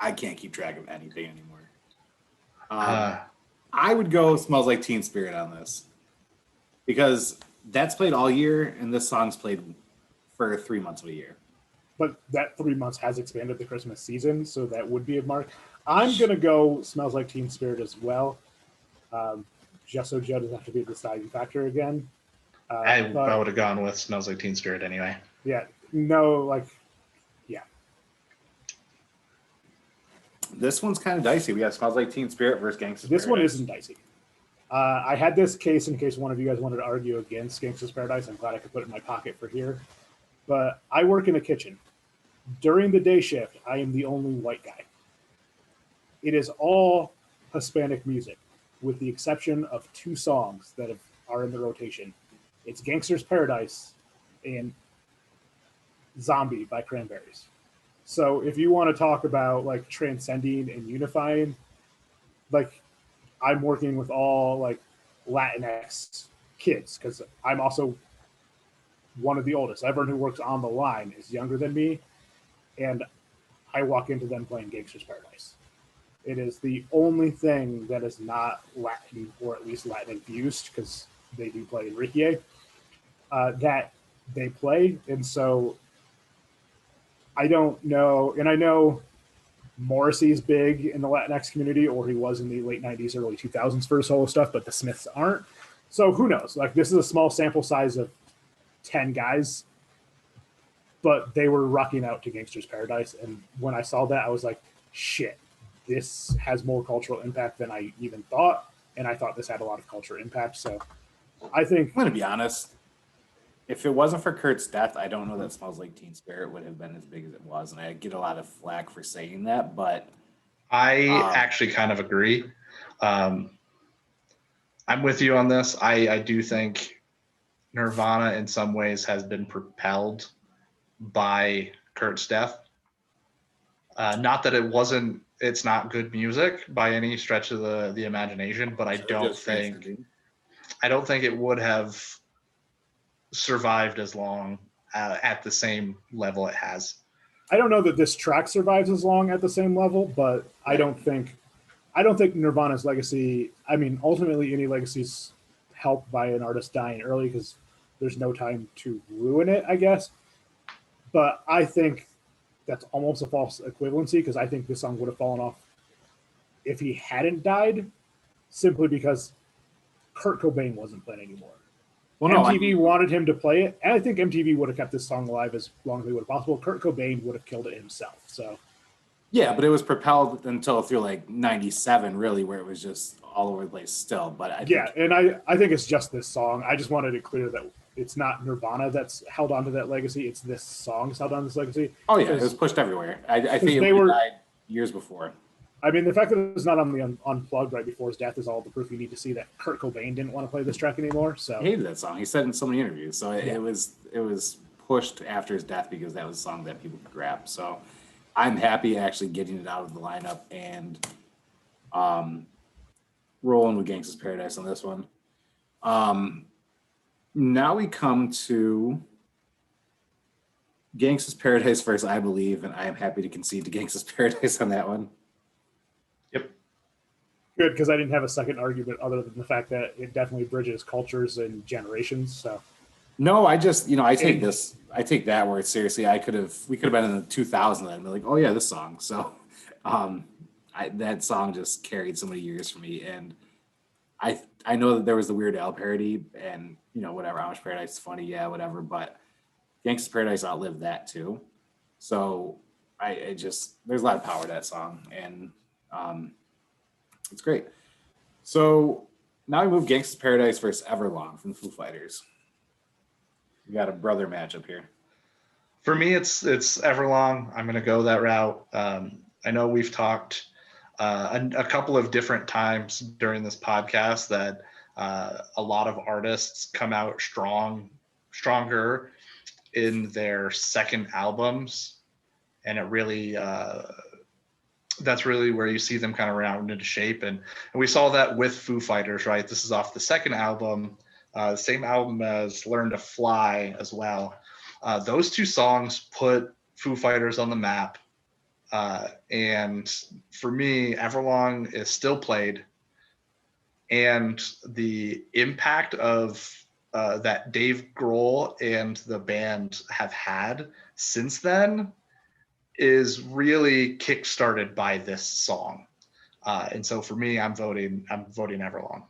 I can't keep track of anything anymore. I would go Smells Like Teen Spirit on this because that's played all year and this song's played for 3 months of a year. But that 3 months has expanded the Christmas season, so that would be a mark. I'm going to go Smells Like Teen Spirit as well, just so Joe doesn't have to be the deciding factor again. I would have gone with Smells Like Teen Spirit anyway. Yeah, no, like, yeah. This one's kind of dicey. We got Smells Like Teen Spirit versus Gangsta's This one Paradise. isn't dicey. I had this case in case one of you guys wanted to argue against Gangsta's Paradise. I'm glad I could put it in my pocket for here. But I work in a kitchen. During the day shift, I am the only white guy. It is all Hispanic music, with the exception of 2 songs that are in the rotation. It's Gangsta's Paradise and Zombie by Cranberries. So if you want to talk about like transcending and unifying, like I'm working with all like Latinx kids because I'm also one of the oldest. Everyone who works on the line is younger than me, and I walk into them playing Gangsta's Paradise. It is the only thing that is not Latin, or at least Latin infused, because they do play Enrique, that they play. And so I don't know, and I know Morrissey's big in the Latinx community, or he was in the late 90s, early 2000s for his solo stuff, but the Smiths aren't. So who knows? Like, this is a small sample size of 10 guys, but they were rocking out to Gangsta's Paradise. And when I saw that, I was like, shit, this has more cultural impact than I even thought. And I thought this had a lot of cultural impact. So I think, I'm going to be honest. If it wasn't for Kurt's death, I don't know that Smells Like Teen Spirit would have been as big as it was. And I get a lot of flack for saying that, but I actually kind of agree. I'm with you on this. I do think Nirvana in some ways has been propelled by Kurt's death. Not that it's not good music by any stretch of the imagination, but I don't think it would have survived as long at the same level it has. I don't know that this track survives as long at the same level, but I don't think Nirvana's legacy, I mean, ultimately any legacy's helped by an artist dying early because there's no time to ruin it, I guess. But I think that's almost a false equivalency because I think this song would have fallen off if he hadn't died, simply because Kurt Cobain wasn't playing anymore. Well, no, MTV wanted him to play it, and I think MTV would have kept this song alive as long as they would have possible. Kurt Cobain would have killed it himself. So, yeah, but it was propelled until through like '97, really, where it was just all over the place still. But I think it's just this song. I just wanted it clear that it's not Nirvana that's held on to that legacy. It's this song's held on to this legacy. Oh yeah, it was pushed everywhere. I think they died years before. I mean, the fact that it was not on the Unplugged right before his death is all the proof you need to see that Kurt Cobain didn't want to play this track anymore. So he hated that song. He said in so many interviews. So it was pushed after his death because that was a song that people could grab. So I'm happy actually getting it out of the lineup and rolling with Gangsta's Paradise on this one. Now we come to Gangsta's Paradise versus I Believe, and I am happy to concede to Gangsta's Paradise on that one. Yep. Good, because I didn't have a second argument other than the fact that it definitely bridges cultures and generations. So No, I just, I take that word seriously. We could have been in the 2000s and be like, oh yeah, this song. So, um, that song just carried so many years for me. And I know that there was the Weird Al parody and, whatever, Amish Paradise is funny. Yeah, whatever. But Gangsta's Paradise outlived that too. So there's a lot of power to that song and, it's great. So now we move Gangsta's Paradise versus Everlong from the Foo Fighters. We got a brother matchup here. For me, it's Everlong. I'm going to go that route. I know we've talked a couple of different times during this podcast that a lot of artists come out stronger in their second albums, and it really that's really where you see them kind of round into shape. And we saw that with Foo Fighters, right? This is off the second album, same album as Learn to Fly as well. Those two songs put Foo Fighters on the map. And for me, Everlong is still played. And the impact of that Dave Grohl and the band have had since then is really kickstarted by this song. And so for me, I'm voting Everlong.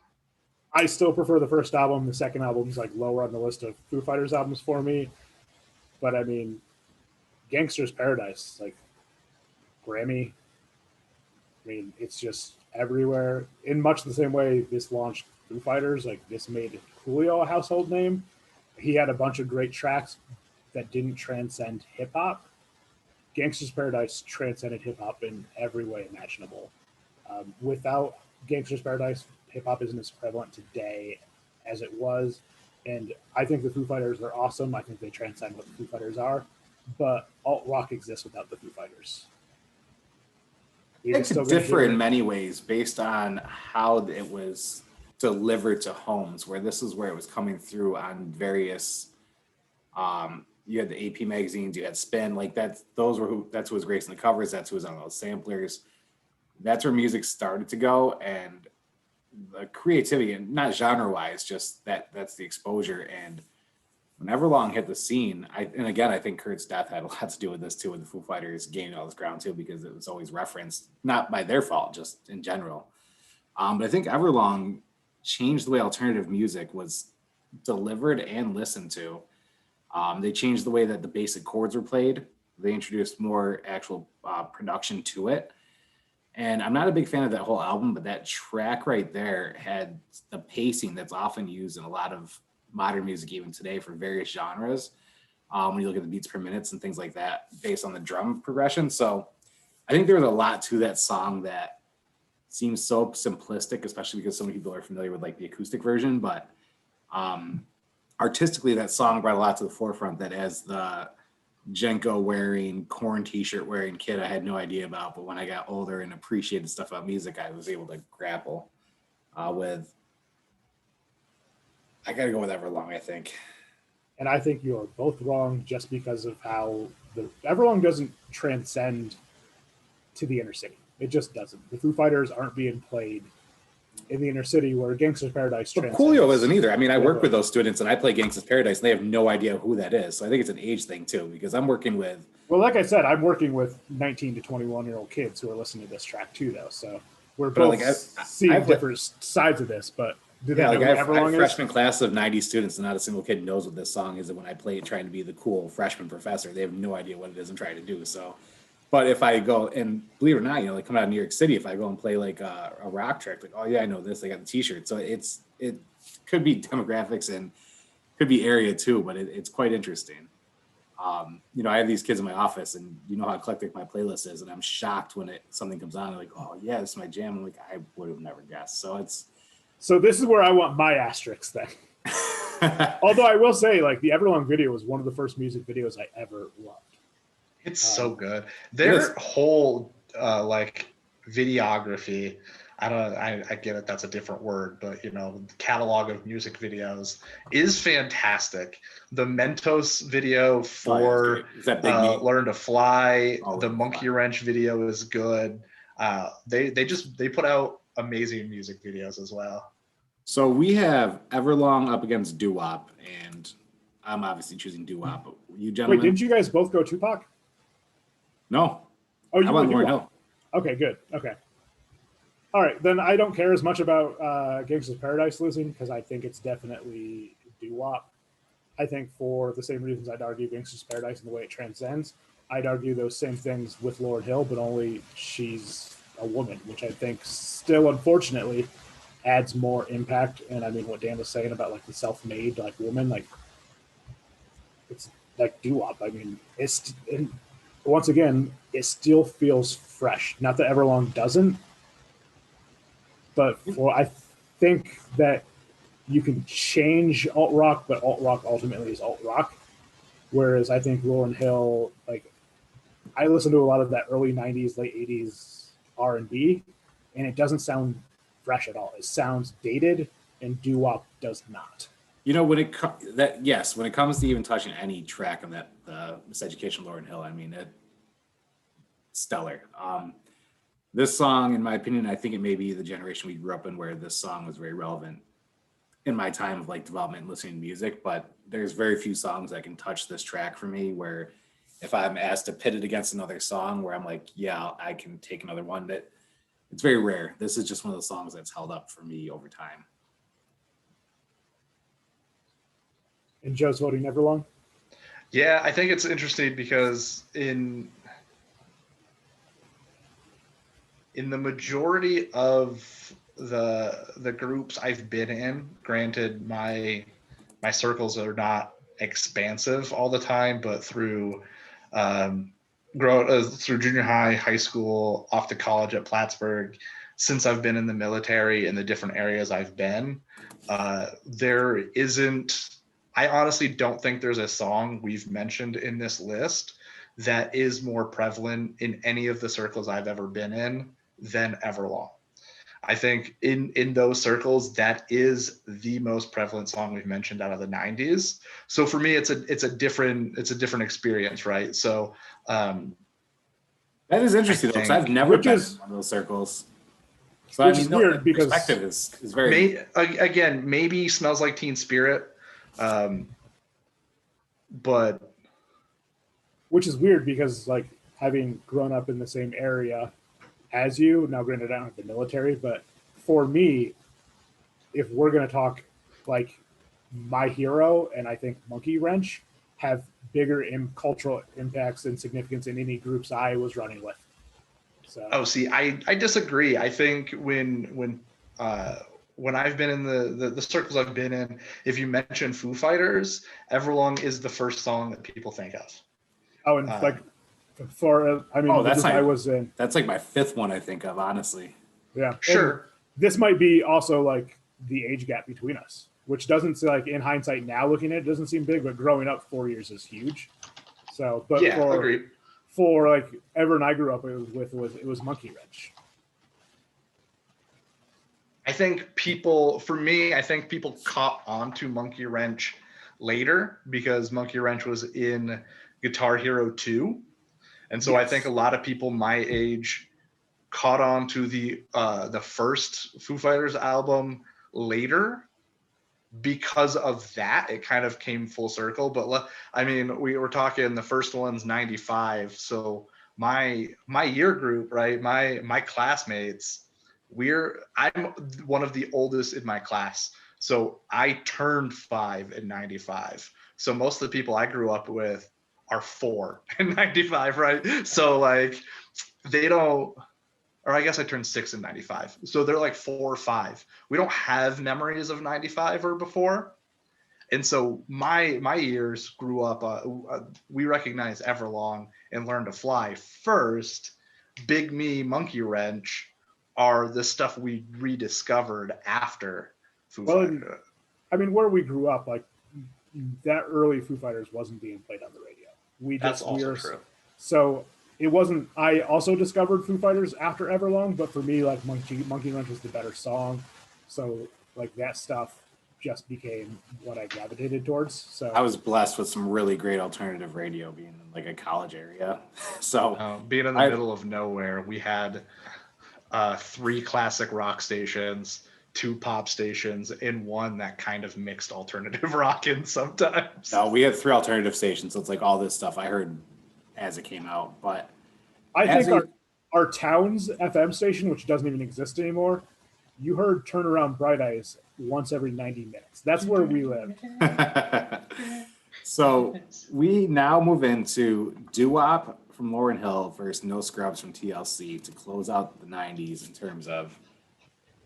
I still prefer the first album. The second album's like lower on the list of Foo Fighters albums for me. But I mean, Gangsta's Paradise, like Grammy. I mean, it's just everywhere. In much the same way this launched Foo Fighters, like this made Coolio a household name. He had a bunch of great tracks that didn't transcend hip hop. Gangsta's Paradise transcended hip hop in every way imaginable. Without Gangsta's Paradise, hip hop isn't as prevalent today as it was. And I think the Foo Fighters are awesome. I think they transcend what the Foo Fighters are. But alt rock exists without the Foo Fighters. It could differ in many ways based on how it was delivered to homes, where this is where it was coming through on various you had the AP magazines, you had Spin, like that's who was gracing the covers, that's who was on those samplers. That's where music started to go, and the creativity, and not genre wise, just that's the exposure. And when Everlong hit the scene, I think Kurt's death had a lot to do with this too, with the Foo Fighters gaining all this ground too, because it was always referenced, not by their fault, just in general. But I think Everlong changed the way alternative music was delivered and listened to. They changed the way that the basic chords were played. They introduced more actual production to it. And I'm not a big fan of that whole album, but that track right there had the pacing that's often used in a lot of modern music even today for various genres. When you look at the beats per minute and things like that, based on the drum progression. So I think there was a lot to that song that seems so simplistic, especially because so many people are familiar with like the acoustic version, but artistically that song brought a lot to the forefront that as the Jenko wearing, Korn t-shirt wearing kid I had no idea about, but when I got older and appreciated stuff about music, I was able to grapple with. I gotta go with Everlong, I think. And I think you are both wrong just because of how the Everlong doesn't transcend to the inner city. It just doesn't. The Foo Fighters aren't being played in the inner city where Gangsta's Paradise transcends. Coolio isn't either. I mean, I work with those students and I play Gangsta's Paradise and they have no idea who that is. So I think it's an age thing too, because I'm working with. Well, like I said, I'm working with 19 to 21-year-old kids who are listening to this track too, though. So we're both seeing different sides of this, but do they know I have a freshman class of 90 students and not a single kid knows what this song is. And when I play it trying to be the cool freshman professor, they have no idea what it is I'm trying to do. So, but if I go and believe it or not, like coming out of New York City, if I go and play like a rock track, like, oh yeah, I know this, I got the t-shirt. So it could be demographics and could be area too, but it's quite interesting. I have these kids in my office and you know how eclectic my playlist is. And I'm shocked when something comes on. They're like, oh yeah, this is my jam. I'm like, I would have never guessed. So this is where I want my asterisks then. Although I will say, like, the Everlong video was one of the first music videos I ever loved. It's so good. Their whole videography, I get it, that's a different word, but the catalog of music videos is fantastic. The Mentos video for Learn to Fly, the Monkey Wrench video is good. They put out amazing music videos as well. So we have Everlong up against Doo-Wop, and I'm obviously choosing doo-wop, but you Wait, gentlemen? didn't you guys both go Tupac? No, Oh, you I went went Lauryn doo-wop. Hill. Okay, good. Okay. All right, then I don't care as much about Gangsta's Paradise losing because I think it's definitely doo-wop. I think for the same reasons I'd argue Gangsta's Paradise and the way it transcends, I'd argue those same things with Lauryn Hill, but only she's a woman, which I think still, unfortunately, adds more impact. And I mean, what Dan was saying about like the self-made like woman, like it's like doo-wop. I mean, and once again, it still feels fresh. Not that Everlong doesn't, but I think that you can change alt rock, but alt rock ultimately is alt rock. Whereas I think Lauryn Hill, like I listen to a lot of that early '90s, late '80s R&B, and it doesn't sound fresh at all. It sounds dated, and doo wop does not. You know, when it when it comes to even touching any track on that Miseducation Lauryn Hill, I mean, stellar. This song, in my opinion, I think it may be the generation we grew up in where this song was very relevant in my time of like development and listening to music. But there's very few songs that can touch this track for me where if I'm asked to pit it against another song where I'm like, yeah, I can take another one, that it's very rare. This is just one of the songs that's held up for me over time. And Joe's voting Everlong. Yeah, I think it's interesting because in the majority of the groups I've been in, granted my circles are not expansive all the time, but through through junior high school, off to college at Plattsburgh, since I've been in the military in the different areas I've been, there isn't. I honestly don't think there's a song we've mentioned in this list that is more prevalent in any of the circles I've ever been in than Everlong. I think in those circles, that is the most prevalent song we've mentioned out of the 90s. So for me, it's a different experience, right? So that is interesting though, because I've never been in one of those circles. So which is weird because perspective is very again, maybe Smells Like Teen Spirit, but which is weird because like having grown up in the same area as you, now granted I don't have the military, but for me, if we're gonna talk like My Hero and I think Monkey Wrench have bigger cultural impacts and significance in any groups I was running with. So see, I disagree. I think when I've been in the circles I've been in, if you mention Foo Fighters, Everlong is the first song that people think of. Oh, and like for I mean, that's I was in. That's like my fifth one I think of, honestly. Yeah, sure. And this might be also like the age gap between us, which doesn't like in hindsight now looking at it doesn't seem big, but growing up 4 years is huge. So, but yeah, agreed. For like everyone I grew up with was Monkey Wrench. I think people caught on to Monkey Wrench later because Monkey Wrench was in Guitar Hero 2. And so yes. I think a lot of people my age caught on to the first Foo Fighters album later because of that. It kind of came full circle. But I mean, we were talking the first one's 95. So my year group, right? My classmates, I'm one of the oldest in my class. So I turned 5 in 95. So most of the people I grew up with are 4 in 95, right? So like they don't, or I guess I turned 6 in 95. So they're like 4 or 5. We don't have memories of 95 or before. And so my years grew up, we recognize Everlong and Learn to Fly first. Big Me, Monkey Wrench are the stuff we rediscovered after Foo Fighters. I mean, where we grew up, like that early Foo Fighters wasn't being played on the radio. That's also true. So it wasn't. I also discovered Foo Fighters after Everlong, but for me, like Monkey Wrench was the better song. So like that stuff just became what I gravitated towards. So I was blessed with some really great alternative radio being in like a college area. So being in the middle of nowhere, we had 3 classic rock stations, 2 pop stations in one that kind of mixed alternative rock in sometimes. No, we had 3 alternative stations, so it's like all this stuff I heard as it came out. But I as think our town's FM station, which doesn't even exist anymore, you heard Turn Around Bright Eyes once every 90 minutes. That's where we live. So we now move into Doo-Wop from Lauryn Hill versus No Scrubs from TLC to close out the 90s in terms of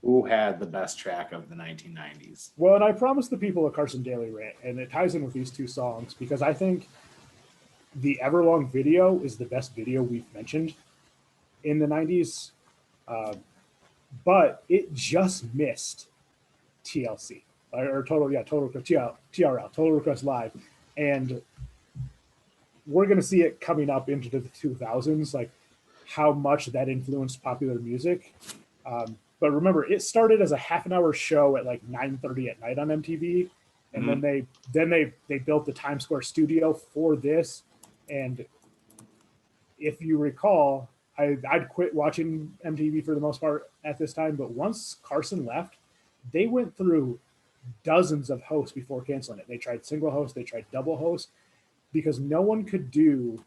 who had the best track of the 1990s. Well, and I promised the people a Carson Daly rant, and it ties in with these 2 songs because I think the Everlong video is the best video we've mentioned in the 90s, but it just missed TLC or Total TRL, Total Request Live, and we're going to see it coming up into the 2000s, like how much that influenced popular music. But remember, it started as a half-an-hour show at like 9:30 at night on MTV, and then they built the Times Square studio for this. And if you recall, I'd quit watching MTV for the most part at this time, but once Carson left, they went through dozens of hosts before canceling it. They tried single host, they tried double host, because no one could do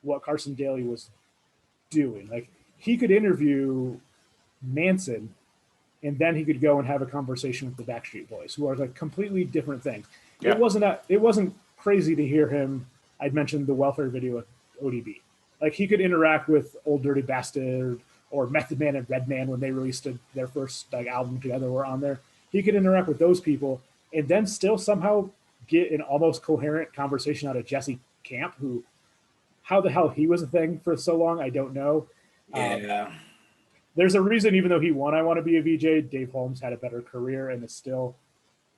what Carson Daly was doing. Like, he could interview Manson, and then he could go and have a conversation with the Backstreet Boys, who are like completely different things. Yeah. It wasn't crazy to hear him. I'd mentioned the welfare video with ODB. Like, he could interact with Old Dirty Bastard or Method Man and Redman when they released their first like album together were on there. He could interact with those people and then still somehow get an almost coherent conversation out of Jesse Camp, who, how the hell he was a thing for so long, I don't know. Yeah. There's a reason, even though he won I Want to Be a VJ, Dave Holmes had a better career and is still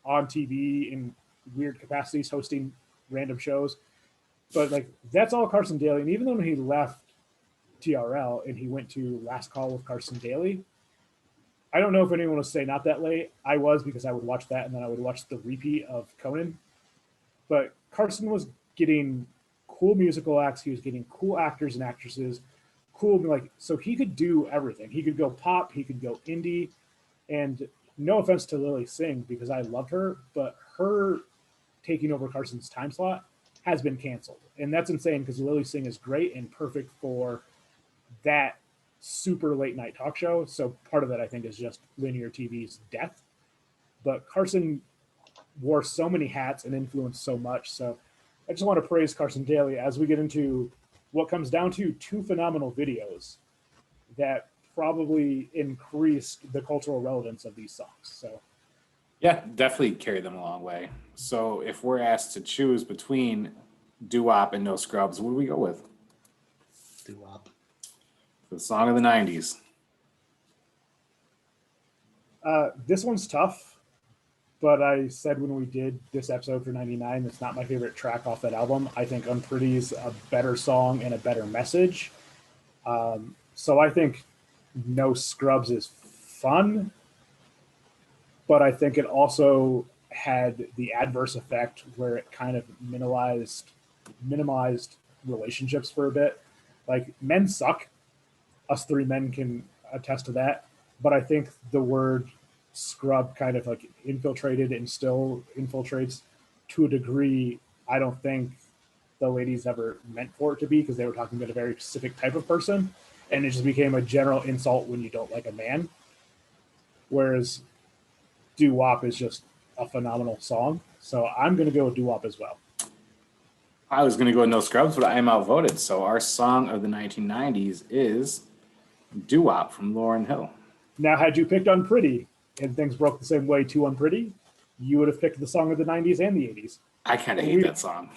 on TV in weird capacities hosting random shows. But like, that's all Carson Daly. And even though he left TRL and he went to Last Call with Carson Daly, I don't know if anyone was staying out that late. I was, because I would watch that and then I would watch the repeat of Conan. But Carson was getting cool musical acts. He was getting cool actors and actresses. Cool, like, so he could do everything. He could go pop, he could go indie. And no offense to Lily Singh, because I loved her, but her taking over Carson's time slot has been canceled. And that's insane, because Lily Singh is great and perfect for that super late night talk show. So part of that, I think, is just linear TV's death. But Carson wore so many hats and influenced so much. So I just want to praise Carson Daly as we get into what comes down to 2 phenomenal videos that probably increased the cultural relevance of these songs. So yeah, definitely carried them a long way. So if we're asked to choose between Doo-Wop and No Scrubs, what do we go with? Doo-Wop. The song of the 90s. This one's tough, but I said when we did this episode for 99, it's not my favorite track off that album. I think Unpretty's a better song and a better message. So I think No Scrubs is fun, but I think it also had the adverse effect where it kind of minimized relationships for a bit. Like, men suck. Us 3 men can attest to that. But I think the word scrub kind of like infiltrated and still infiltrates to a degree I don't think the ladies ever meant for it to be, because they were talking about a very specific type of person, and it just became a general insult when you don't like a man. Whereas Doo-Wop is just a phenomenal song. So I'm going to go with Doo-Wop as well. I was going to go with No Scrubs, but I am outvoted. So our song of the 1990s is Doo-Wop from Lauryn Hill. Now, had you picked Unpretty and things broke the same way to Unpretty, you would have picked the song of the 90s and the 80s. I kind of hate that song.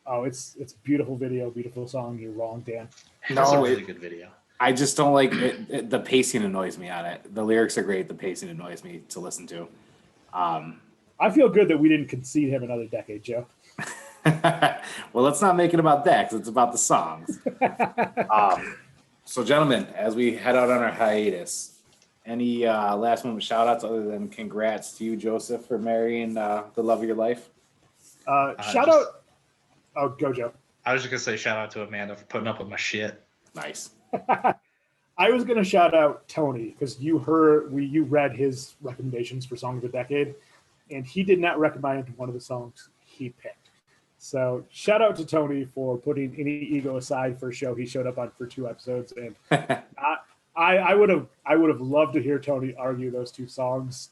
Oh, it's a beautiful video, beautiful song. You're wrong, Dan. That's a really good video. I just don't like it. The pacing annoys me on it. The lyrics are great. The pacing annoys me to listen to. I feel good that we didn't concede him another decade, Joe. Well, let's not make it about that, because it's about the songs. So, gentlemen, as we head out on our hiatus, any last moment shout outs other than congrats to you, Joseph, for marrying the love of your life? Shout out. Oh, go, Joe. I was just going to say shout out to Amanda for putting up with my shit. Nice. I was gonna shout out Tony because you read his recommendations for Song of the Decade, and he did not recommend one of the songs he picked. So shout out to Tony for putting any ego aside for a show he showed up on for 2 episodes, and I would have loved to hear Tony argue those 2 songs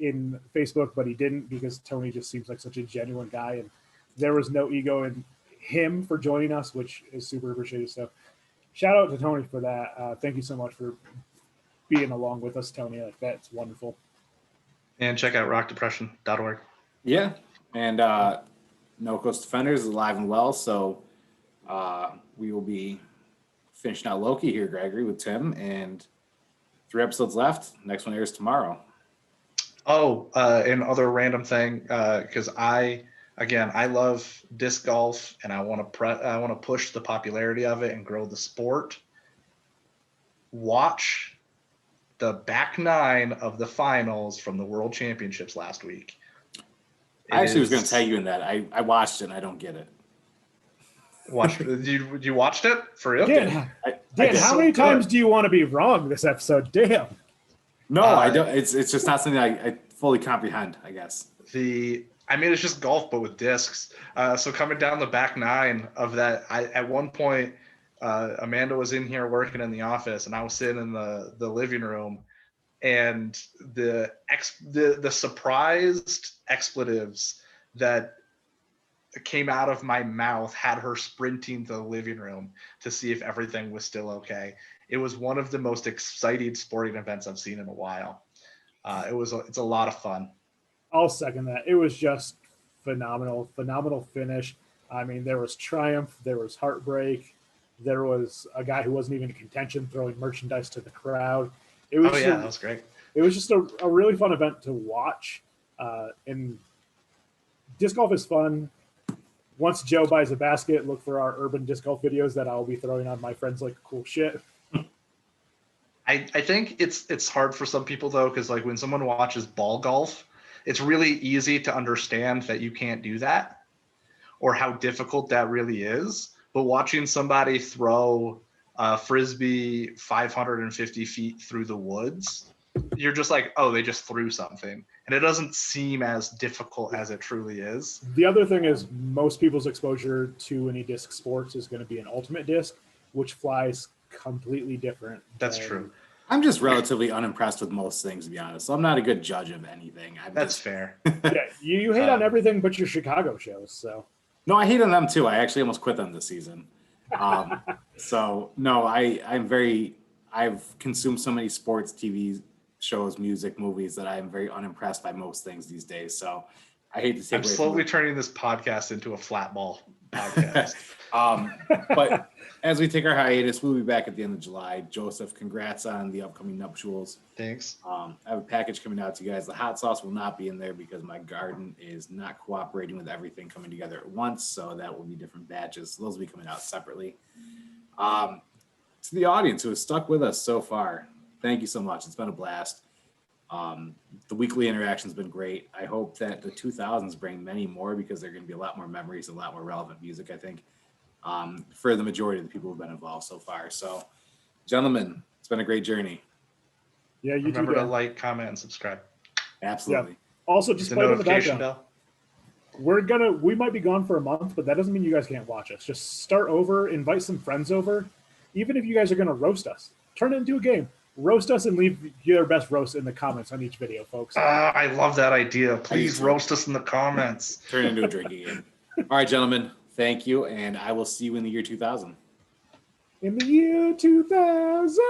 in Facebook, but he didn't because Tony just seems like such a genuine guy, and there was no ego in him for joining us, which is super appreciated. So shout out to Tony for that. Thank you so much for being along with us, Tony. Like that's wonderful. And check out rockdepression.org. Yeah, and No Coast Defenders is alive and well, so we will be finishing out Loki here, Gregory, with Tim, and 3 episodes left. Next one airs tomorrow. Oh, and other random thing, because I love disc golf, and I want to push the popularity of it and grow the sport. Watch the back 9 of the finals from the World Championships last week. I actually was going to tag you in that. I watched it and I don't get it. You watched it for real? Dan, how many times do you want to be wrong this episode? Damn. No, I don't. It's just not something I fully comprehend, I guess. It's just golf, but with discs. So coming down the back 9 of that, at one point, Amanda was in here working in the office, and I was sitting in the living room, and the surprised expletives that came out of my mouth had her sprinting to the living room to see if everything was still okay. It was one of the most exciting sporting events I've seen in a while. It's a lot of fun. I'll second that. It was just phenomenal finish. I mean, there was triumph, there was heartbreak, there was a guy who wasn't even in contention throwing merchandise to the crowd. That was great. It was just a really fun event to watch. And disc golf is fun. Once Joe buys a basket, look for our urban disc golf videos that I'll be throwing on my friends like cool shit. I think it's hard for some people though, because like when someone watches ball golf, it's really easy to understand that you can't do that or how difficult that really is. But watching somebody throw a frisbee 550 feet through the woods, you're just like, oh, they just threw something. And it doesn't seem as difficult as it truly is. The other thing is most people's exposure to any disc sports is going to be an ultimate disc, which flies completely different. That's true. I'm just relatively unimpressed with most things, to be honest. So I'm not a good judge of anything. That's fair. Yeah, you hate on everything but your Chicago shows. So no, I hate on them too. I actually almost quit them this season. So no, I've consumed so many sports, TV shows, music, movies that I am very unimpressed by most things these days. So I hate to take. I'm slowly turning this podcast into a flat ball podcast. But as we take our hiatus, we'll be back at the end of July. Joseph, congrats on the upcoming nuptials. Thanks. I have a package coming out to you guys. The hot sauce will not be in there because my garden is not cooperating with everything coming together at once. So that will be different batches. Those will be coming out separately. To the audience who has stuck with us so far, thank you so much. It's been a blast. The weekly interaction has been great. I hope that the 2000s bring many more because they're going to be a lot more memories, a lot more relevant music, I think, for the majority of the people who've been involved so far. So, gentlemen, it's been a great journey. Yeah, you remember to like, comment, and subscribe. Absolutely. Yeah. Also, just play in the background. We might be gone for a month, but that doesn't mean you guys can't watch us. Just start over, invite some friends over. Even if you guys are going to roast us, turn it into a game. Roast us and leave your best roast in the comments on each video, folks. I love that idea. Please roast us in the comments. Turn it into a drinking game. All right, gentlemen, thank you, and I will see you in the year 2000. In the year 2000.